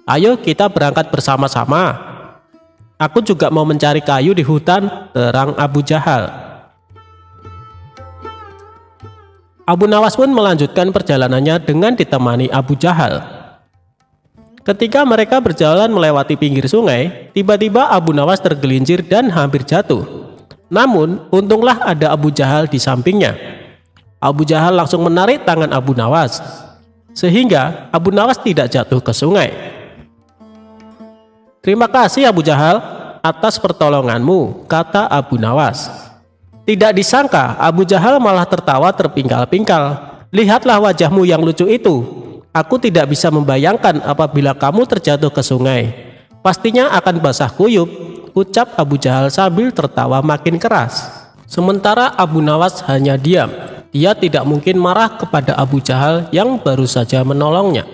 "Ayo kita berangkat bersama-sama." "Aku juga mau mencari kayu di hutan," terang Abu Jahal. Abu Nawas pun melanjutkan perjalanannya dengan ditemani Abu Jahal. Ketika mereka berjalan melewati pinggir sungai, tiba-tiba Abu Nawas tergelincir dan hampir jatuh. Namun, untunglah ada Abu Jahal di sampingnya. Abu Jahal langsung menarik tangan Abu Nawas, sehingga Abu Nawas tidak jatuh ke sungai. "Terima kasih Abu Jahal atas pertolonganmu," kata Abu Nawas. Tidak disangka Abu Jahal malah tertawa terpingkal-pingkal. "Lihatlah wajahmu yang lucu itu. Aku tidak bisa membayangkan apabila kamu terjatuh ke sungai. Pastinya akan basah kuyup," ucap Abu Jahal sambil tertawa makin keras. Sementara Abu Nawas hanya diam. Dia tidak mungkin marah kepada Abu Jahal yang baru saja menolongnya.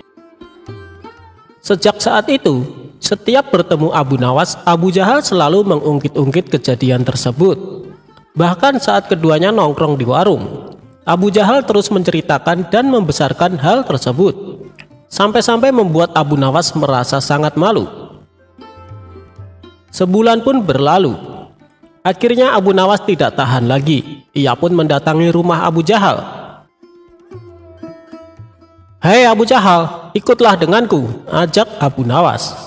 Sejak saat itu, setiap bertemu Abu Nawas, Abu Jahal selalu mengungkit-ungkit kejadian tersebut. Bahkan saat keduanya nongkrong di warung, Abu Jahal terus menceritakan dan membesarkan hal tersebut, sampai-sampai membuat Abu Nawas merasa sangat malu. Sebulan pun berlalu. Akhirnya Abu Nawas tidak tahan lagi. Ia pun mendatangi rumah Abu Jahal. "Hei Abu Jahal, ikutlah denganku," ajak Abu Nawas.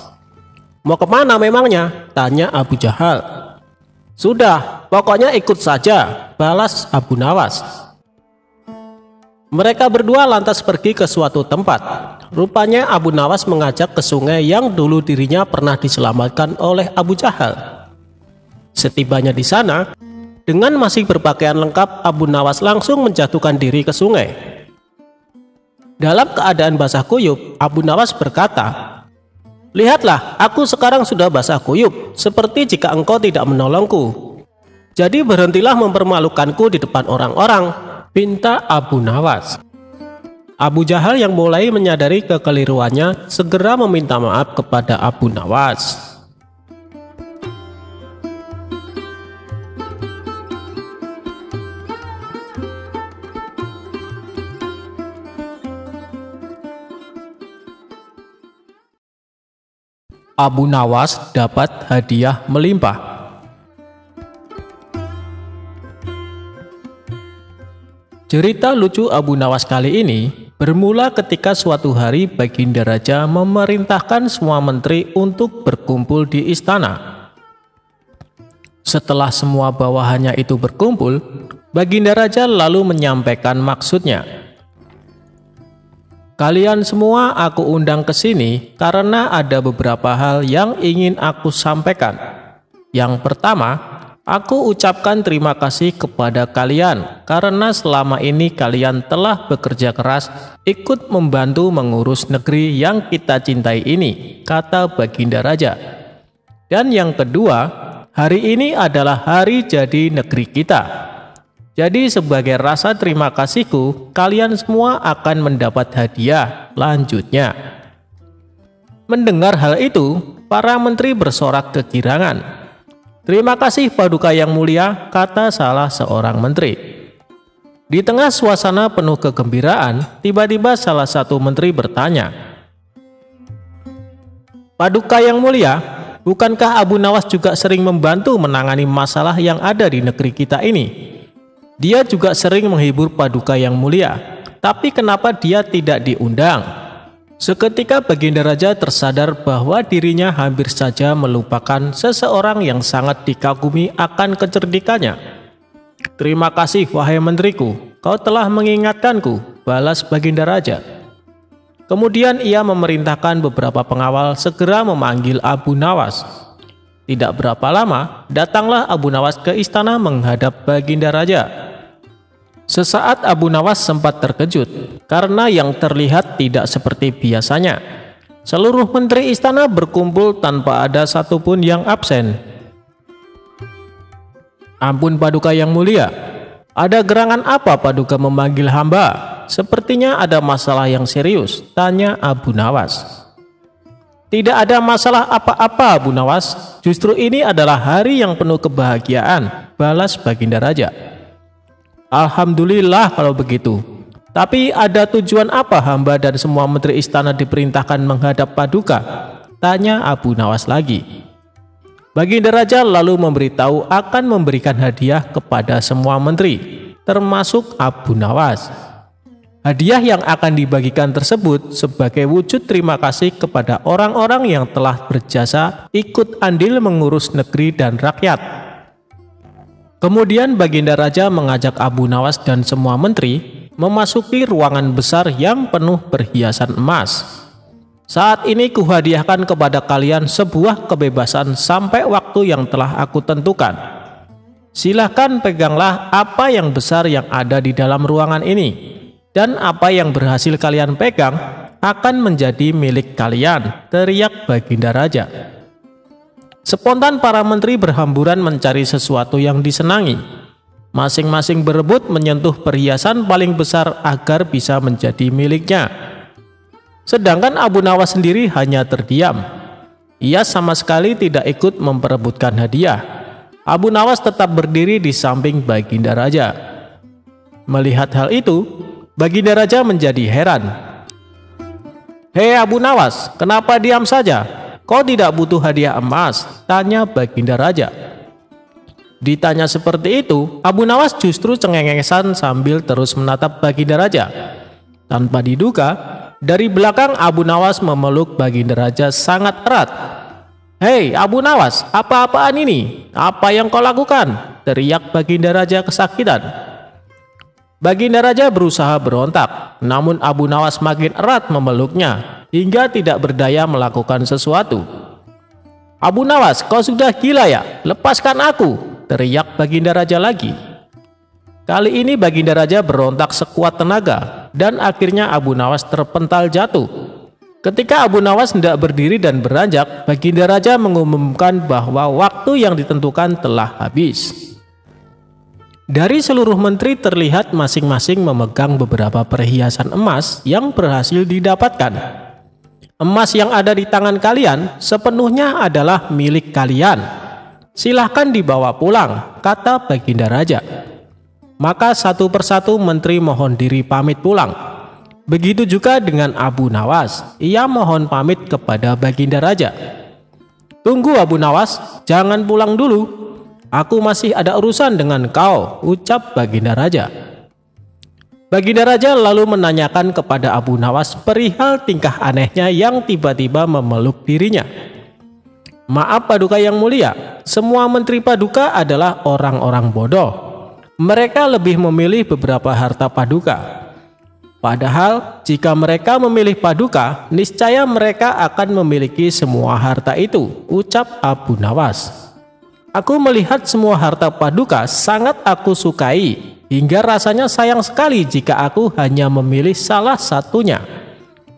"Mau kemana memangnya?" tanya Abu Jahal. "Sudah, pokoknya ikut saja," balas Abu Nawas. Mereka berdua lantas pergi ke suatu tempat. Rupanya Abu Nawas mengajak ke sungai yang dulu dirinya pernah diselamatkan oleh Abu Jahal. Setibanya di sana, dengan masih berpakaian lengkap, Abu Nawas langsung menjatuhkan diri ke sungai. Dalam keadaan basah kuyup, Abu Nawas berkata, "Lihatlah, aku sekarang sudah basah kuyup, seperti jika engkau tidak menolongku. Jadi berhentilah mempermalukanku di depan orang-orang," pinta Abu Nawas. Abu Jahal yang mulai menyadari kekeliruannya segera meminta maaf kepada Abu Nawas. Abu Nawas dapat hadiah melimpah. Cerita lucu Abu Nawas kali ini Bermula ketika suatu hari Baginda Raja memerintahkan semua menteri untuk berkumpul di istana. Setelah semua bawahannya itu berkumpul, Baginda Raja lalu menyampaikan maksudnya. Kalian semua aku undang ke sini karena ada beberapa hal yang ingin aku sampaikan. Yang pertama, aku ucapkan terima kasih kepada kalian karena selama ini kalian telah bekerja keras ikut membantu mengurus negeri yang kita cintai ini, kata Baginda Raja. Dan yang kedua, hari ini adalah hari jadi negeri kita. Jadi sebagai rasa terima kasihku, kalian semua akan mendapat hadiah lanjutnya. Mendengar hal itu, para menteri bersorak kegirangan. Terima kasih Paduka yang mulia, kata salah seorang menteri. Di tengah suasana penuh kegembiraan, tiba-tiba salah satu menteri bertanya, Paduka yang mulia, bukankah Abu Nawas juga sering membantu menangani masalah yang ada di negeri kita ini? Dia juga sering menghibur Paduka yang mulia, tapi kenapa dia tidak diundang? Seketika Baginda Raja tersadar bahwa dirinya hampir saja melupakan seseorang yang sangat dikagumi akan kecerdikannya. Terima kasih wahai menteriku, kau telah mengingatkanku, balas Baginda Raja. Kemudian ia memerintahkan beberapa pengawal segera memanggil Abu Nawas. Tidak berapa lama, datanglah Abu Nawas ke istana menghadap Baginda Raja. Sesaat Abu Nawas sempat terkejut karena yang terlihat tidak seperti biasanya. Seluruh menteri istana berkumpul tanpa ada satupun yang absen. Ampun Paduka yang mulia, ada gerangan apa Paduka memanggil hamba? Sepertinya ada masalah yang serius, tanya Abu Nawas. Tidak ada masalah apa-apa Abu Nawas, justru ini adalah hari yang penuh kebahagiaan, balas Baginda Raja. Alhamdulillah kalau begitu. Tapi ada tujuan apa hamba dan semua menteri istana diperintahkan menghadap Paduka? Tanya Abu Nawas lagi. Baginda Raja lalu memberitahu akan memberikan hadiah kepada semua menteri, termasuk Abu Nawas. Hadiah yang akan dibagikan tersebut sebagai wujud terima kasih kepada orang-orang yang telah berjasa ikut andil mengurus negeri dan rakyat. Kemudian Baginda Raja mengajak Abu Nawas dan semua menteri memasuki ruangan besar yang penuh perhiasan emas. Saat ini kuhadiahkan kepada kalian sebuah kebebasan sampai waktu yang telah aku tentukan. Silahkan peganglah apa yang besar yang ada di dalam ruangan ini, dan apa yang berhasil kalian pegang akan menjadi milik kalian, teriak Baginda Raja. Spontan para menteri berhamburan mencari sesuatu yang disenangi. Masing-masing berebut menyentuh perhiasan paling besar agar bisa menjadi miliknya. Sedangkan Abu Nawas sendiri hanya terdiam. Ia sama sekali tidak ikut memperebutkan hadiah. Abu Nawas tetap berdiri di samping Baginda Raja. Melihat hal itu, Baginda Raja menjadi heran. Hei Abu Nawas, kenapa diam saja? Kau tidak butuh hadiah emas? Tanya Baginda Raja. Ditanya seperti itu, Abu Nawas justru cengengesan sambil terus menatap Baginda Raja. Tanpa diduga, dari belakang Abu Nawas memeluk Baginda Raja sangat erat. Hei Abu Nawas, apa-apaan ini? Apa yang kau lakukan? Teriak Baginda Raja kesakitan. Baginda Raja berusaha berontak, namun Abu Nawas makin erat memeluknya hingga tidak berdaya melakukan sesuatu. Abu Nawas, kau sudah gila ya? Lepaskan aku, teriak Baginda Raja lagi. Kali ini Baginda Raja berontak sekuat tenaga dan akhirnya Abu Nawas terpental jatuh. Ketika Abu Nawas hendak berdiri dan beranjak, Baginda Raja mengumumkan bahwa waktu yang ditentukan telah habis. Dari seluruh menteri terlihat masing-masing memegang beberapa perhiasan emas yang berhasil didapatkan. Emas yang ada di tangan kalian sepenuhnya adalah milik kalian. Silahkan dibawa pulang, kata Baginda Raja. Maka satu persatu menteri mohon diri pamit pulang. Begitu juga dengan Abu Nawas, ia mohon pamit kepada Baginda Raja. Tunggu Abu Nawas, jangan pulang dulu. Aku masih ada urusan dengan kau, ucap Baginda Raja. Baginda Raja lalu menanyakan kepada Abu Nawas perihal tingkah anehnya yang tiba-tiba memeluk dirinya. Maaf Paduka yang mulia, semua menteri Paduka adalah orang-orang bodoh. Mereka lebih memilih beberapa harta Paduka. Padahal jika mereka memilih Paduka, niscaya mereka akan memiliki semua harta itu, ucap Abu Nawas. Aku melihat semua harta Paduka sangat aku sukai. Hingga rasanya sayang sekali jika aku hanya memilih salah satunya.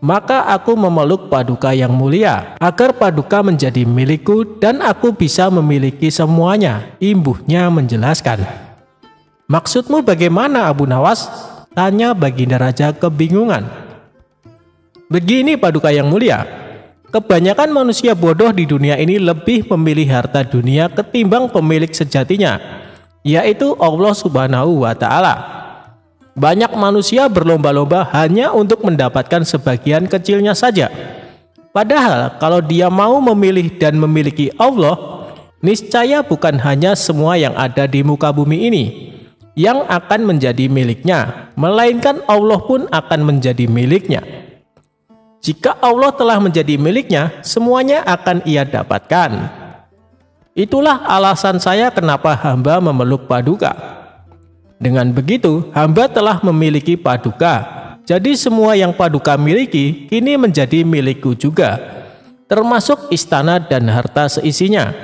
Maka aku memeluk Paduka yang mulia, agar Paduka menjadi milikku dan aku bisa memiliki semuanya, imbuhnya menjelaskan. Maksudmu bagaimana Abu Nawas? Tanya Baginda Raja kebingungan. Begini Paduka yang mulia, kebanyakan manusia bodoh di dunia ini lebih memilih harta dunia ketimbang pemilik sejatinya, yaitu Allah Subhanahu wa Ta'ala. Banyak manusia berlomba-lomba hanya untuk mendapatkan sebagian kecilnya saja. Padahal kalau dia mau memilih dan memiliki Allah, niscaya bukan hanya semua yang ada di muka bumi ini yang akan menjadi miliknya, melainkan Allah pun akan menjadi miliknya. Jika Allah telah menjadi miliknya, semuanya akan ia dapatkan. Itulah alasan saya kenapa hamba memeluk Paduka. Dengan begitu, hamba telah memiliki Paduka. Jadi semua yang Paduka miliki kini menjadi milikku juga, termasuk istana dan harta seisinya,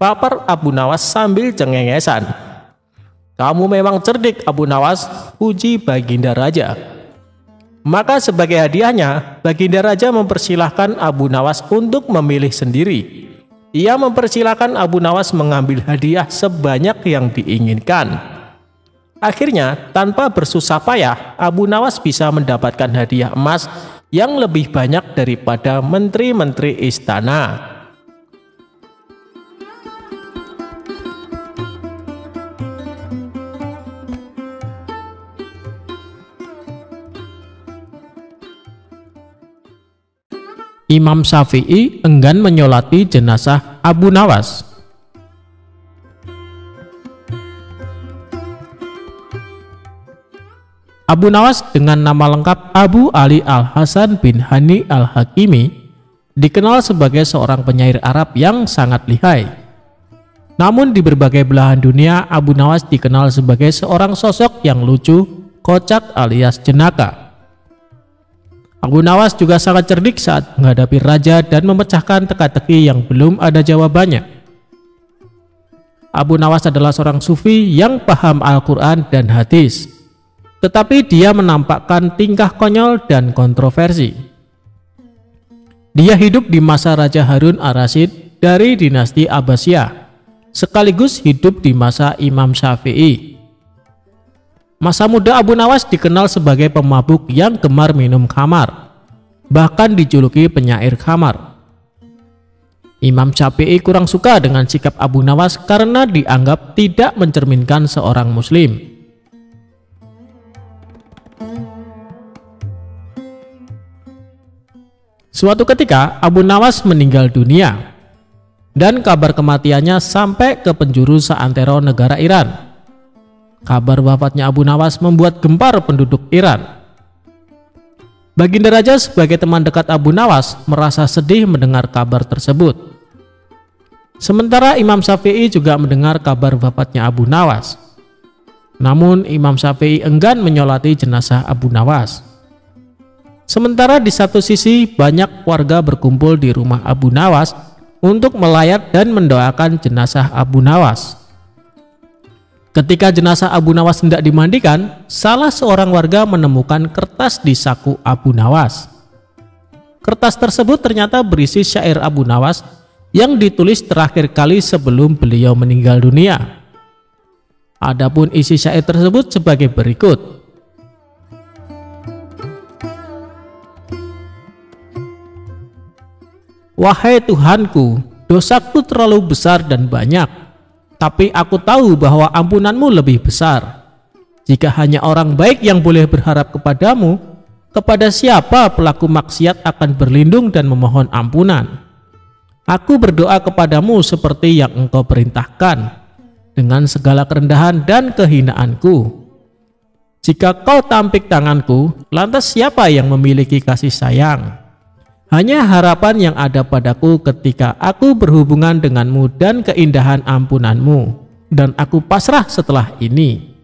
papar Abu Nawas sambil cengengesan. Kamu memang cerdik Abu Nawas, puji Baginda Raja. Maka sebagai hadiahnya, Baginda Raja mempersilahkan Abu Nawas untuk memilih sendiri. Ia mempersilahkan Abu Nawas mengambil hadiah sebanyak yang diinginkan. Akhirnya, tanpa bersusah payah, Abu Nawas bisa mendapatkan hadiah emas yang lebih banyak daripada menteri-menteri istana. Imam Syafi'i enggan menyolati jenazah Abu Nawas. Abu Nawas dengan nama lengkap Abu Ali Al-Hasan bin Hani Al-Hakimi dikenal sebagai seorang penyair Arab yang sangat lihai. Namun di berbagai belahan dunia, Abu Nawas dikenal sebagai seorang sosok yang lucu, kocak alias jenaka. Abu Nawas juga sangat cerdik saat menghadapi raja dan memecahkan teka-teki yang belum ada jawabannya. Abu Nawas adalah seorang sufi yang paham Al-Quran dan hadis, tetapi dia menampakkan tingkah konyol dan kontroversi. Dia hidup di masa Raja Harun Ar-Rasyid dari dinasti Abbasiyah, sekaligus hidup di masa Imam Syafi'i. Masa muda Abu Nawas dikenal sebagai pemabuk yang gemar minum khamar, bahkan dijuluki penyair khamar. Imam Syafi'i kurang suka dengan sikap Abu Nawas karena dianggap tidak mencerminkan seorang muslim. Suatu ketika Abu Nawas meninggal dunia dan kabar kematiannya sampai ke penjuru seantero negara Iran. Kabar wafatnya Abu Nawas membuat gempar penduduk Iran. Baginda Raja sebagai teman dekat Abu Nawas merasa sedih mendengar kabar tersebut. Sementara Imam Syafi'i juga mendengar kabar wafatnya Abu Nawas. Namun Imam Syafi'i enggan menyolati jenazah Abu Nawas. Sementara di satu sisi banyak warga berkumpul di rumah Abu Nawas untuk melayat dan mendoakan jenazah Abu Nawas. Ketika jenazah Abu Nawas hendak dimandikan, salah seorang warga menemukan kertas di saku Abu Nawas. Kertas tersebut ternyata berisi syair Abu Nawas yang ditulis terakhir kali sebelum beliau meninggal dunia. Adapun isi syair tersebut sebagai berikut. Wahai Tuhanku, dosaku terlalu besar dan banyak, tapi aku tahu bahwa ampunanmu lebih besar. Jika hanya orang baik yang boleh berharap kepadamu, kepada siapa pelaku maksiat akan berlindung dan memohon ampunan? Aku berdoa kepadamu seperti yang engkau perintahkan, dengan segala kerendahan dan kehinaanku. Jika kau tampik tanganku, lantas siapa yang memiliki kasih sayang? Hanya harapan yang ada padaku ketika aku berhubungan denganmu dan keindahan ampunanmu, dan aku pasrah setelah ini.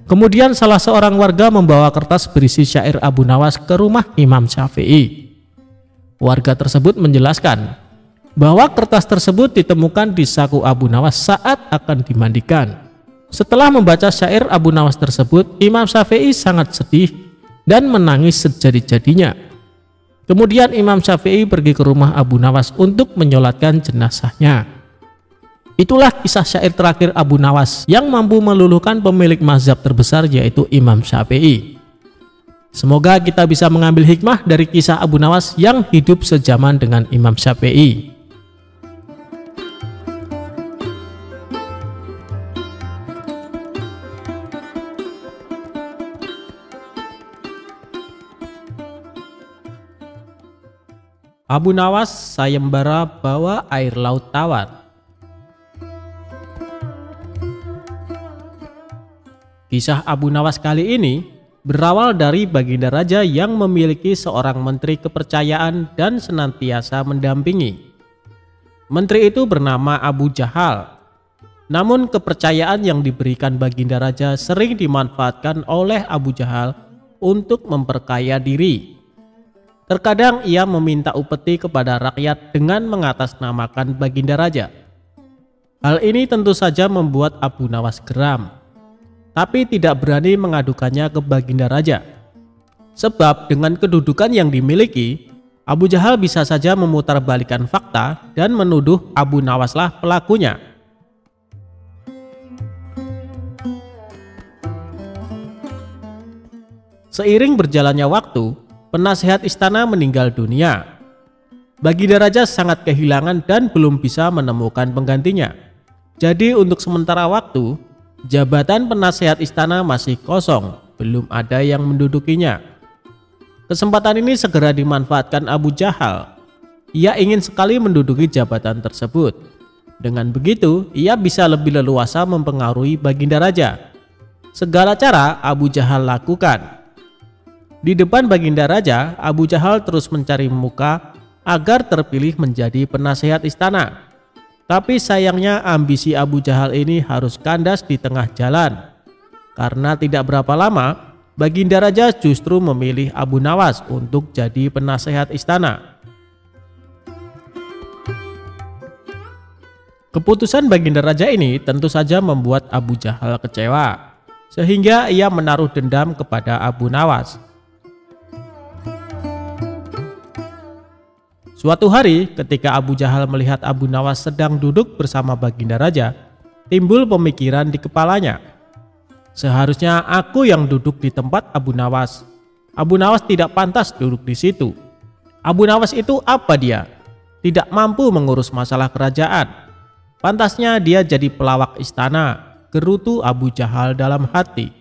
Kemudian salah seorang warga membawa kertas berisi syair Abu Nawas ke rumah Imam Syafi'i. Warga tersebut menjelaskan bahwa kertas tersebut ditemukan di saku Abu Nawas saat akan dimandikan. Setelah membaca syair Abu Nawas tersebut, Imam Syafi'i sangat sedih dan menangis sejadi-jadinya. Kemudian Imam Syafi'i pergi ke rumah Abu Nawas untuk menyolatkan jenazahnya. Itulah kisah syair terakhir Abu Nawas yang mampu meluluhkan pemilik mazhab terbesar, yaitu Imam Syafi'i. Semoga kita bisa mengambil hikmah dari kisah Abu Nawas yang hidup sezaman dengan Imam Syafi'i. Abu Nawas sayembara bawa air laut tawar. Kisah Abu Nawas kali ini berawal dari baginda raja yang memiliki seorang menteri kepercayaan dan senantiasa mendampingi. Menteri itu bernama Abu Jahal. Namun kepercayaan yang diberikan baginda raja sering dimanfaatkan oleh Abu Jahal untuk memperkaya diri. Terkadang ia meminta upeti kepada rakyat dengan mengatasnamakan baginda raja. Hal ini tentu saja membuat Abu Nawas geram, tapi tidak berani mengadukannya ke baginda raja. Sebab dengan kedudukan yang dimiliki, Abu Jahal bisa saja memutarbalikkan fakta dan menuduh Abu Nawaslah pelakunya. Seiring berjalannya waktu, penasehat istana meninggal dunia. Baginda raja sangat kehilangan dan belum bisa menemukan penggantinya. Jadi untuk sementara waktu, jabatan penasehat istana masih kosong, belum ada yang mendudukinya. Kesempatan ini segera dimanfaatkan Abu Jahal. Ia ingin sekali menduduki jabatan tersebut. Dengan begitu, ia bisa lebih leluasa mempengaruhi baginda raja. Segala cara Abu Jahal lakukan. Di depan baginda raja, Abu Jahal terus mencari muka agar terpilih menjadi penasehat istana. Tapi sayangnya ambisi Abu Jahal ini harus kandas di tengah jalan. Karena tidak berapa lama, baginda raja justru memilih Abu Nawas untuk jadi penasehat istana. Keputusan baginda raja ini tentu saja membuat Abu Jahal kecewa, sehingga ia menaruh dendam kepada Abu Nawas. Suatu hari ketika Abu Jahal melihat Abu Nawas sedang duduk bersama baginda raja, timbul pemikiran di kepalanya. Seharusnya aku yang duduk di tempat Abu Nawas. Abu Nawas tidak pantas duduk di situ. Abu Nawas itu apa dia? Tidak mampu mengurus masalah kerajaan. Pantasnya dia jadi pelawak istana, gerutu Abu Jahal dalam hati.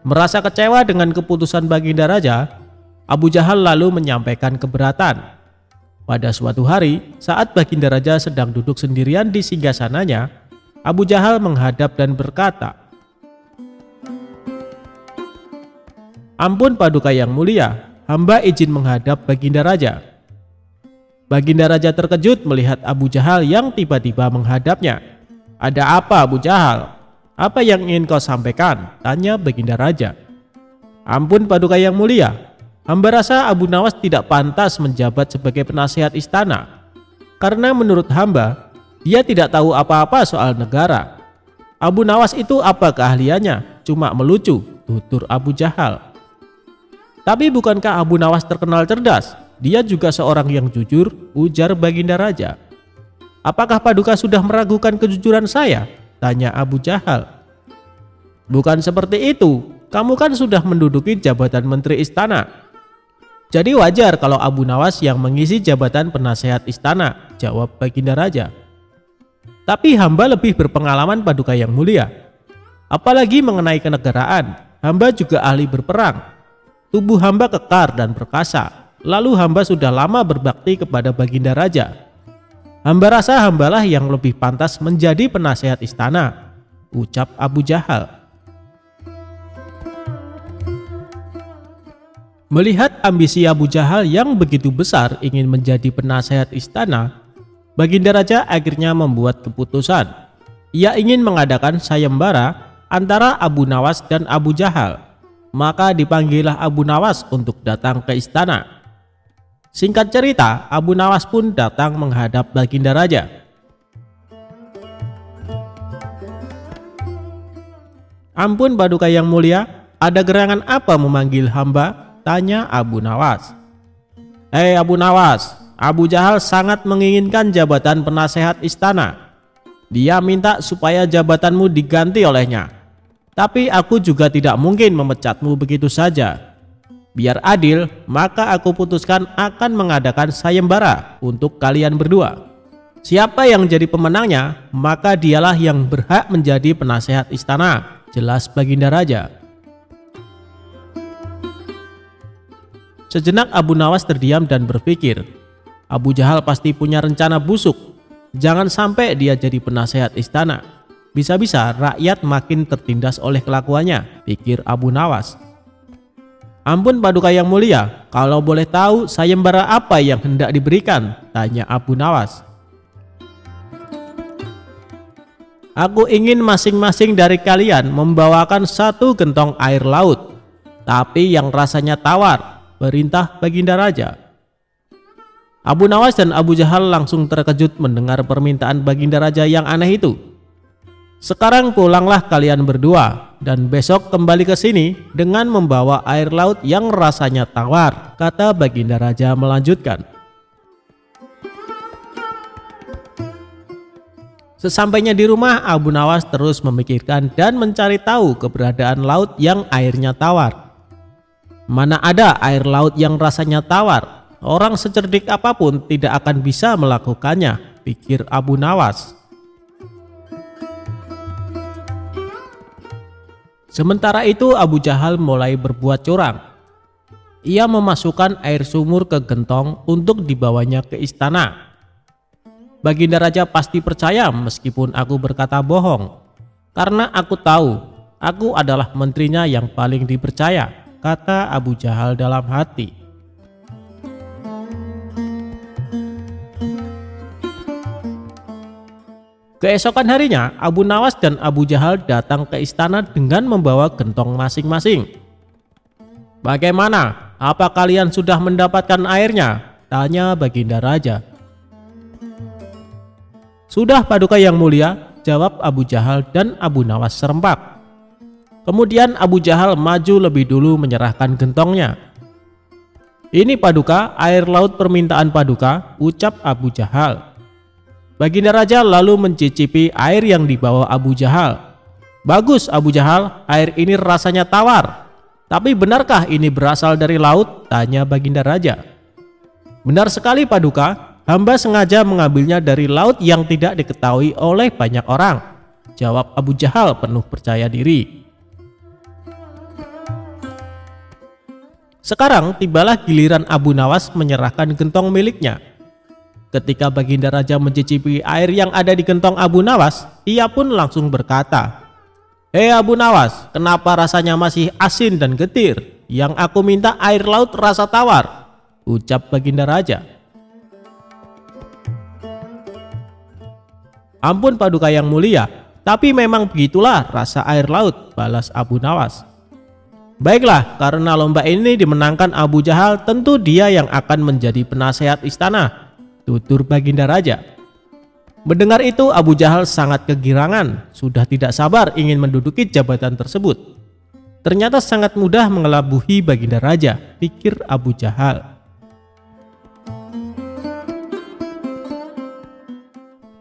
Merasa kecewa dengan keputusan baginda raja, Abu Jahal lalu menyampaikan keberatan. Pada suatu hari, saat baginda raja sedang duduk sendirian di singgasananya, Abu Jahal menghadap dan berkata, "Ampun Paduka yang mulia, hamba izin menghadap baginda raja." Baginda raja terkejut melihat Abu Jahal yang tiba-tiba menghadapnya. "Ada apa Abu Jahal? Apa yang ingin kau sampaikan?" tanya baginda raja. "Ampun Paduka yang mulia, hamba rasa Abu Nawas tidak pantas menjabat sebagai penasehat istana. Karena menurut hamba, dia tidak tahu apa-apa soal negara. Abu Nawas itu apa keahliannya? Cuma melucu," tutur Abu Jahal. "Tapi bukankah Abu Nawas terkenal cerdas? Dia juga seorang yang jujur," ujar baginda raja. "Apakah Paduka sudah meragukan kejujuran saya?" tanya Abu Jahal. "Bukan seperti itu, kamu kan sudah menduduki jabatan menteri istana. Jadi wajar kalau Abu Nawas yang mengisi jabatan penasehat istana," jawab baginda raja. "Tapi hamba lebih berpengalaman Paduka yang mulia. Apalagi mengenai kenegaraan, hamba juga ahli berperang. Tubuh hamba kekar dan perkasa. lalu hamba sudah lama berbakti kepada Baginda Raja. Hamba rasa hambalah yang lebih pantas menjadi penasehat istana, ucap Abu Jahal. Melihat ambisi Abu Jahal yang begitu besar ingin menjadi penasehat istana, Baginda Raja akhirnya membuat keputusan. Ia ingin mengadakan sayembara antara Abu Nawas dan Abu Jahal. Maka dipanggillah Abu Nawas untuk datang ke istana. Singkat cerita, Abu Nawas pun datang menghadap Baginda Raja. Ampun Paduka yang mulia, ada gerangan apa memanggil hamba? Tanya Abu Nawas. Hei Abu Nawas, Abu Jahal sangat menginginkan jabatan penasehat istana. Dia minta supaya jabatanmu diganti olehnya. Tapi aku juga tidak mungkin memecatmu begitu saja. Biar adil, maka aku putuskan akan mengadakan sayembara untuk kalian berdua. Siapa yang jadi pemenangnya, maka dialah yang berhak menjadi penasehat istana, jelas Baginda Raja. Sejenak Abu Nawas terdiam dan berpikir, Abu Jahal pasti punya rencana busuk. Jangan sampai dia jadi penasehat istana. Bisa-bisa rakyat makin tertindas oleh kelakuannya, pikir Abu Nawas. Ampun Paduka yang mulia, kalau boleh tahu sayembara apa yang hendak diberikan? Tanya Abu Nawas. Aku ingin masing-masing dari kalian membawakan 1 gentong air laut, tapi yang rasanya tawar, perintah Baginda Raja. Abu Nawas dan Abu Jahal langsung terkejut mendengar permintaan Baginda Raja yang aneh itu. Sekarang pulanglah kalian berdua dan besok kembali ke sini dengan membawa air laut yang rasanya tawar, kata Baginda Raja melanjutkan. Sesampainya di rumah, Abu Nawas terus memikirkan dan mencari tahu keberadaan laut yang airnya tawar. Mana ada air laut yang rasanya tawar, orang secerdik apapun tidak akan bisa melakukannya, pikir Abu Nawas. Sementara itu Abu Jahal mulai berbuat curang. Ia memasukkan air sumur ke gentong untuk dibawanya ke istana. Baginda Raja pasti percaya meskipun aku berkata bohong, karena aku tahu aku adalah menterinya yang paling dipercaya, kata Abu Jahal dalam hati. Keesokan harinya, Abu Nawas dan Abu Jahal datang ke istana dengan membawa gentong masing-masing. Bagaimana? Apa kalian sudah mendapatkan airnya? Tanya Baginda Raja. Sudah Paduka yang mulia, jawab Abu Jahal dan Abu Nawas serempak. Kemudian Abu Jahal maju lebih dulu menyerahkan gentongnya. Ini Paduka, air laut permintaan Paduka, ucap Abu Jahal. Baginda Raja lalu mencicipi air yang dibawa Abu Jahal. Bagus Abu Jahal, air ini rasanya tawar. Tapi benarkah ini berasal dari laut? Tanya Baginda Raja. Benar sekali Paduka, hamba sengaja mengambilnya dari laut yang tidak diketahui oleh banyak orang, jawab Abu Jahal penuh percaya diri. Sekarang tibalah giliran Abu Nawas menyerahkan gentong miliknya. Ketika Baginda Raja mencicipi air yang ada di gentong Abu Nawas, ia pun langsung berkata, Hei Abu Nawas, kenapa rasanya masih asin dan getir? Yang aku minta air laut rasa tawar, ucap Baginda Raja. Ampun Paduka yang mulia, tapi memang begitulah rasa air laut, balas Abu Nawas. Baiklah, karena lomba ini dimenangkan Abu Jahal, tentu dia yang akan menjadi penasehat istana, tutur Baginda Raja. Mendengar itu Abu Jahal sangat kegirangan, sudah tidak sabar ingin menduduki jabatan tersebut. Ternyata sangat mudah mengelabuhi Baginda Raja, pikir Abu Jahal.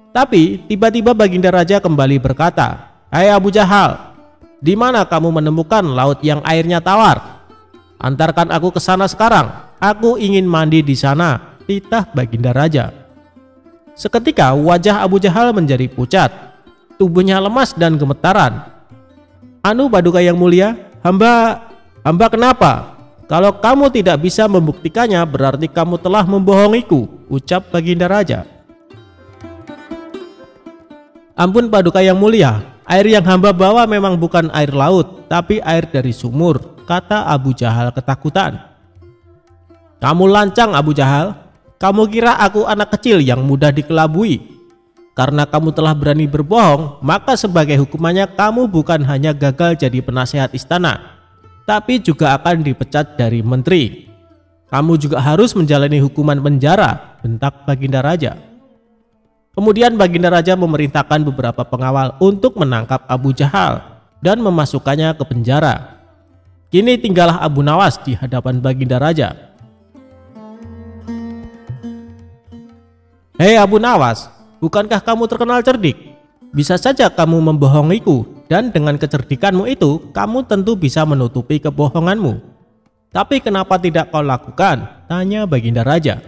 Tapi tiba-tiba Baginda Raja kembali berkata, Hai Abu Jahal, di mana kamu menemukan laut yang airnya tawar? Antarkan aku ke sana sekarang, aku ingin mandi di sana, titah Baginda Raja. Seketika wajah Abu Jahal menjadi pucat, tubuhnya lemas dan gemetaran. Anu Paduka yang mulia, hamba kenapa? Kalau kamu tidak bisa membuktikannya, berarti kamu telah membohongiku, ucap Baginda Raja. Ampun Paduka yang mulia, air yang hamba bawa memang bukan air laut, tapi air dari sumur, kata Abu Jahal ketakutan. Kamu lancang Abu Jahal, kamu kira aku anak kecil yang mudah dikelabui? Karena kamu telah berani berbohong, maka sebagai hukumannya kamu bukan hanya gagal jadi penasehat istana, tapi juga akan dipecat dari menteri. Kamu juga harus menjalani hukuman penjara, bentak Baginda Raja. Kemudian Baginda Raja memerintahkan beberapa pengawal untuk menangkap Abu Jahal dan memasukkannya ke penjara. Kini tinggallah Abu Nawas di hadapan Baginda Raja. Hei Abu Nawas, bukankah kamu terkenal cerdik? Bisa saja kamu membohongiku, dan dengan kecerdikanmu itu, kamu tentu bisa menutupi kebohonganmu. Tapi kenapa tidak kau lakukan? Tanya Baginda Raja.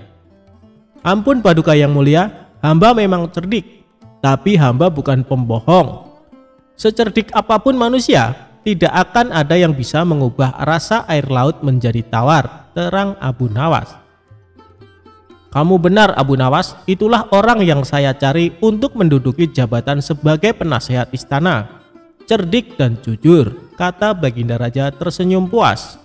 Ampun Paduka yang mulia, hamba memang cerdik, tapi hamba bukan pembohong. Secerdik apapun manusia, tidak akan ada yang bisa mengubah rasa air laut menjadi tawar, terang Abu Nawas. Kamu benar Abu Nawas, itulah orang yang saya cari untuk menduduki jabatan sebagai penasehat istana. Cerdik dan jujur, kata Baginda Raja tersenyum puas.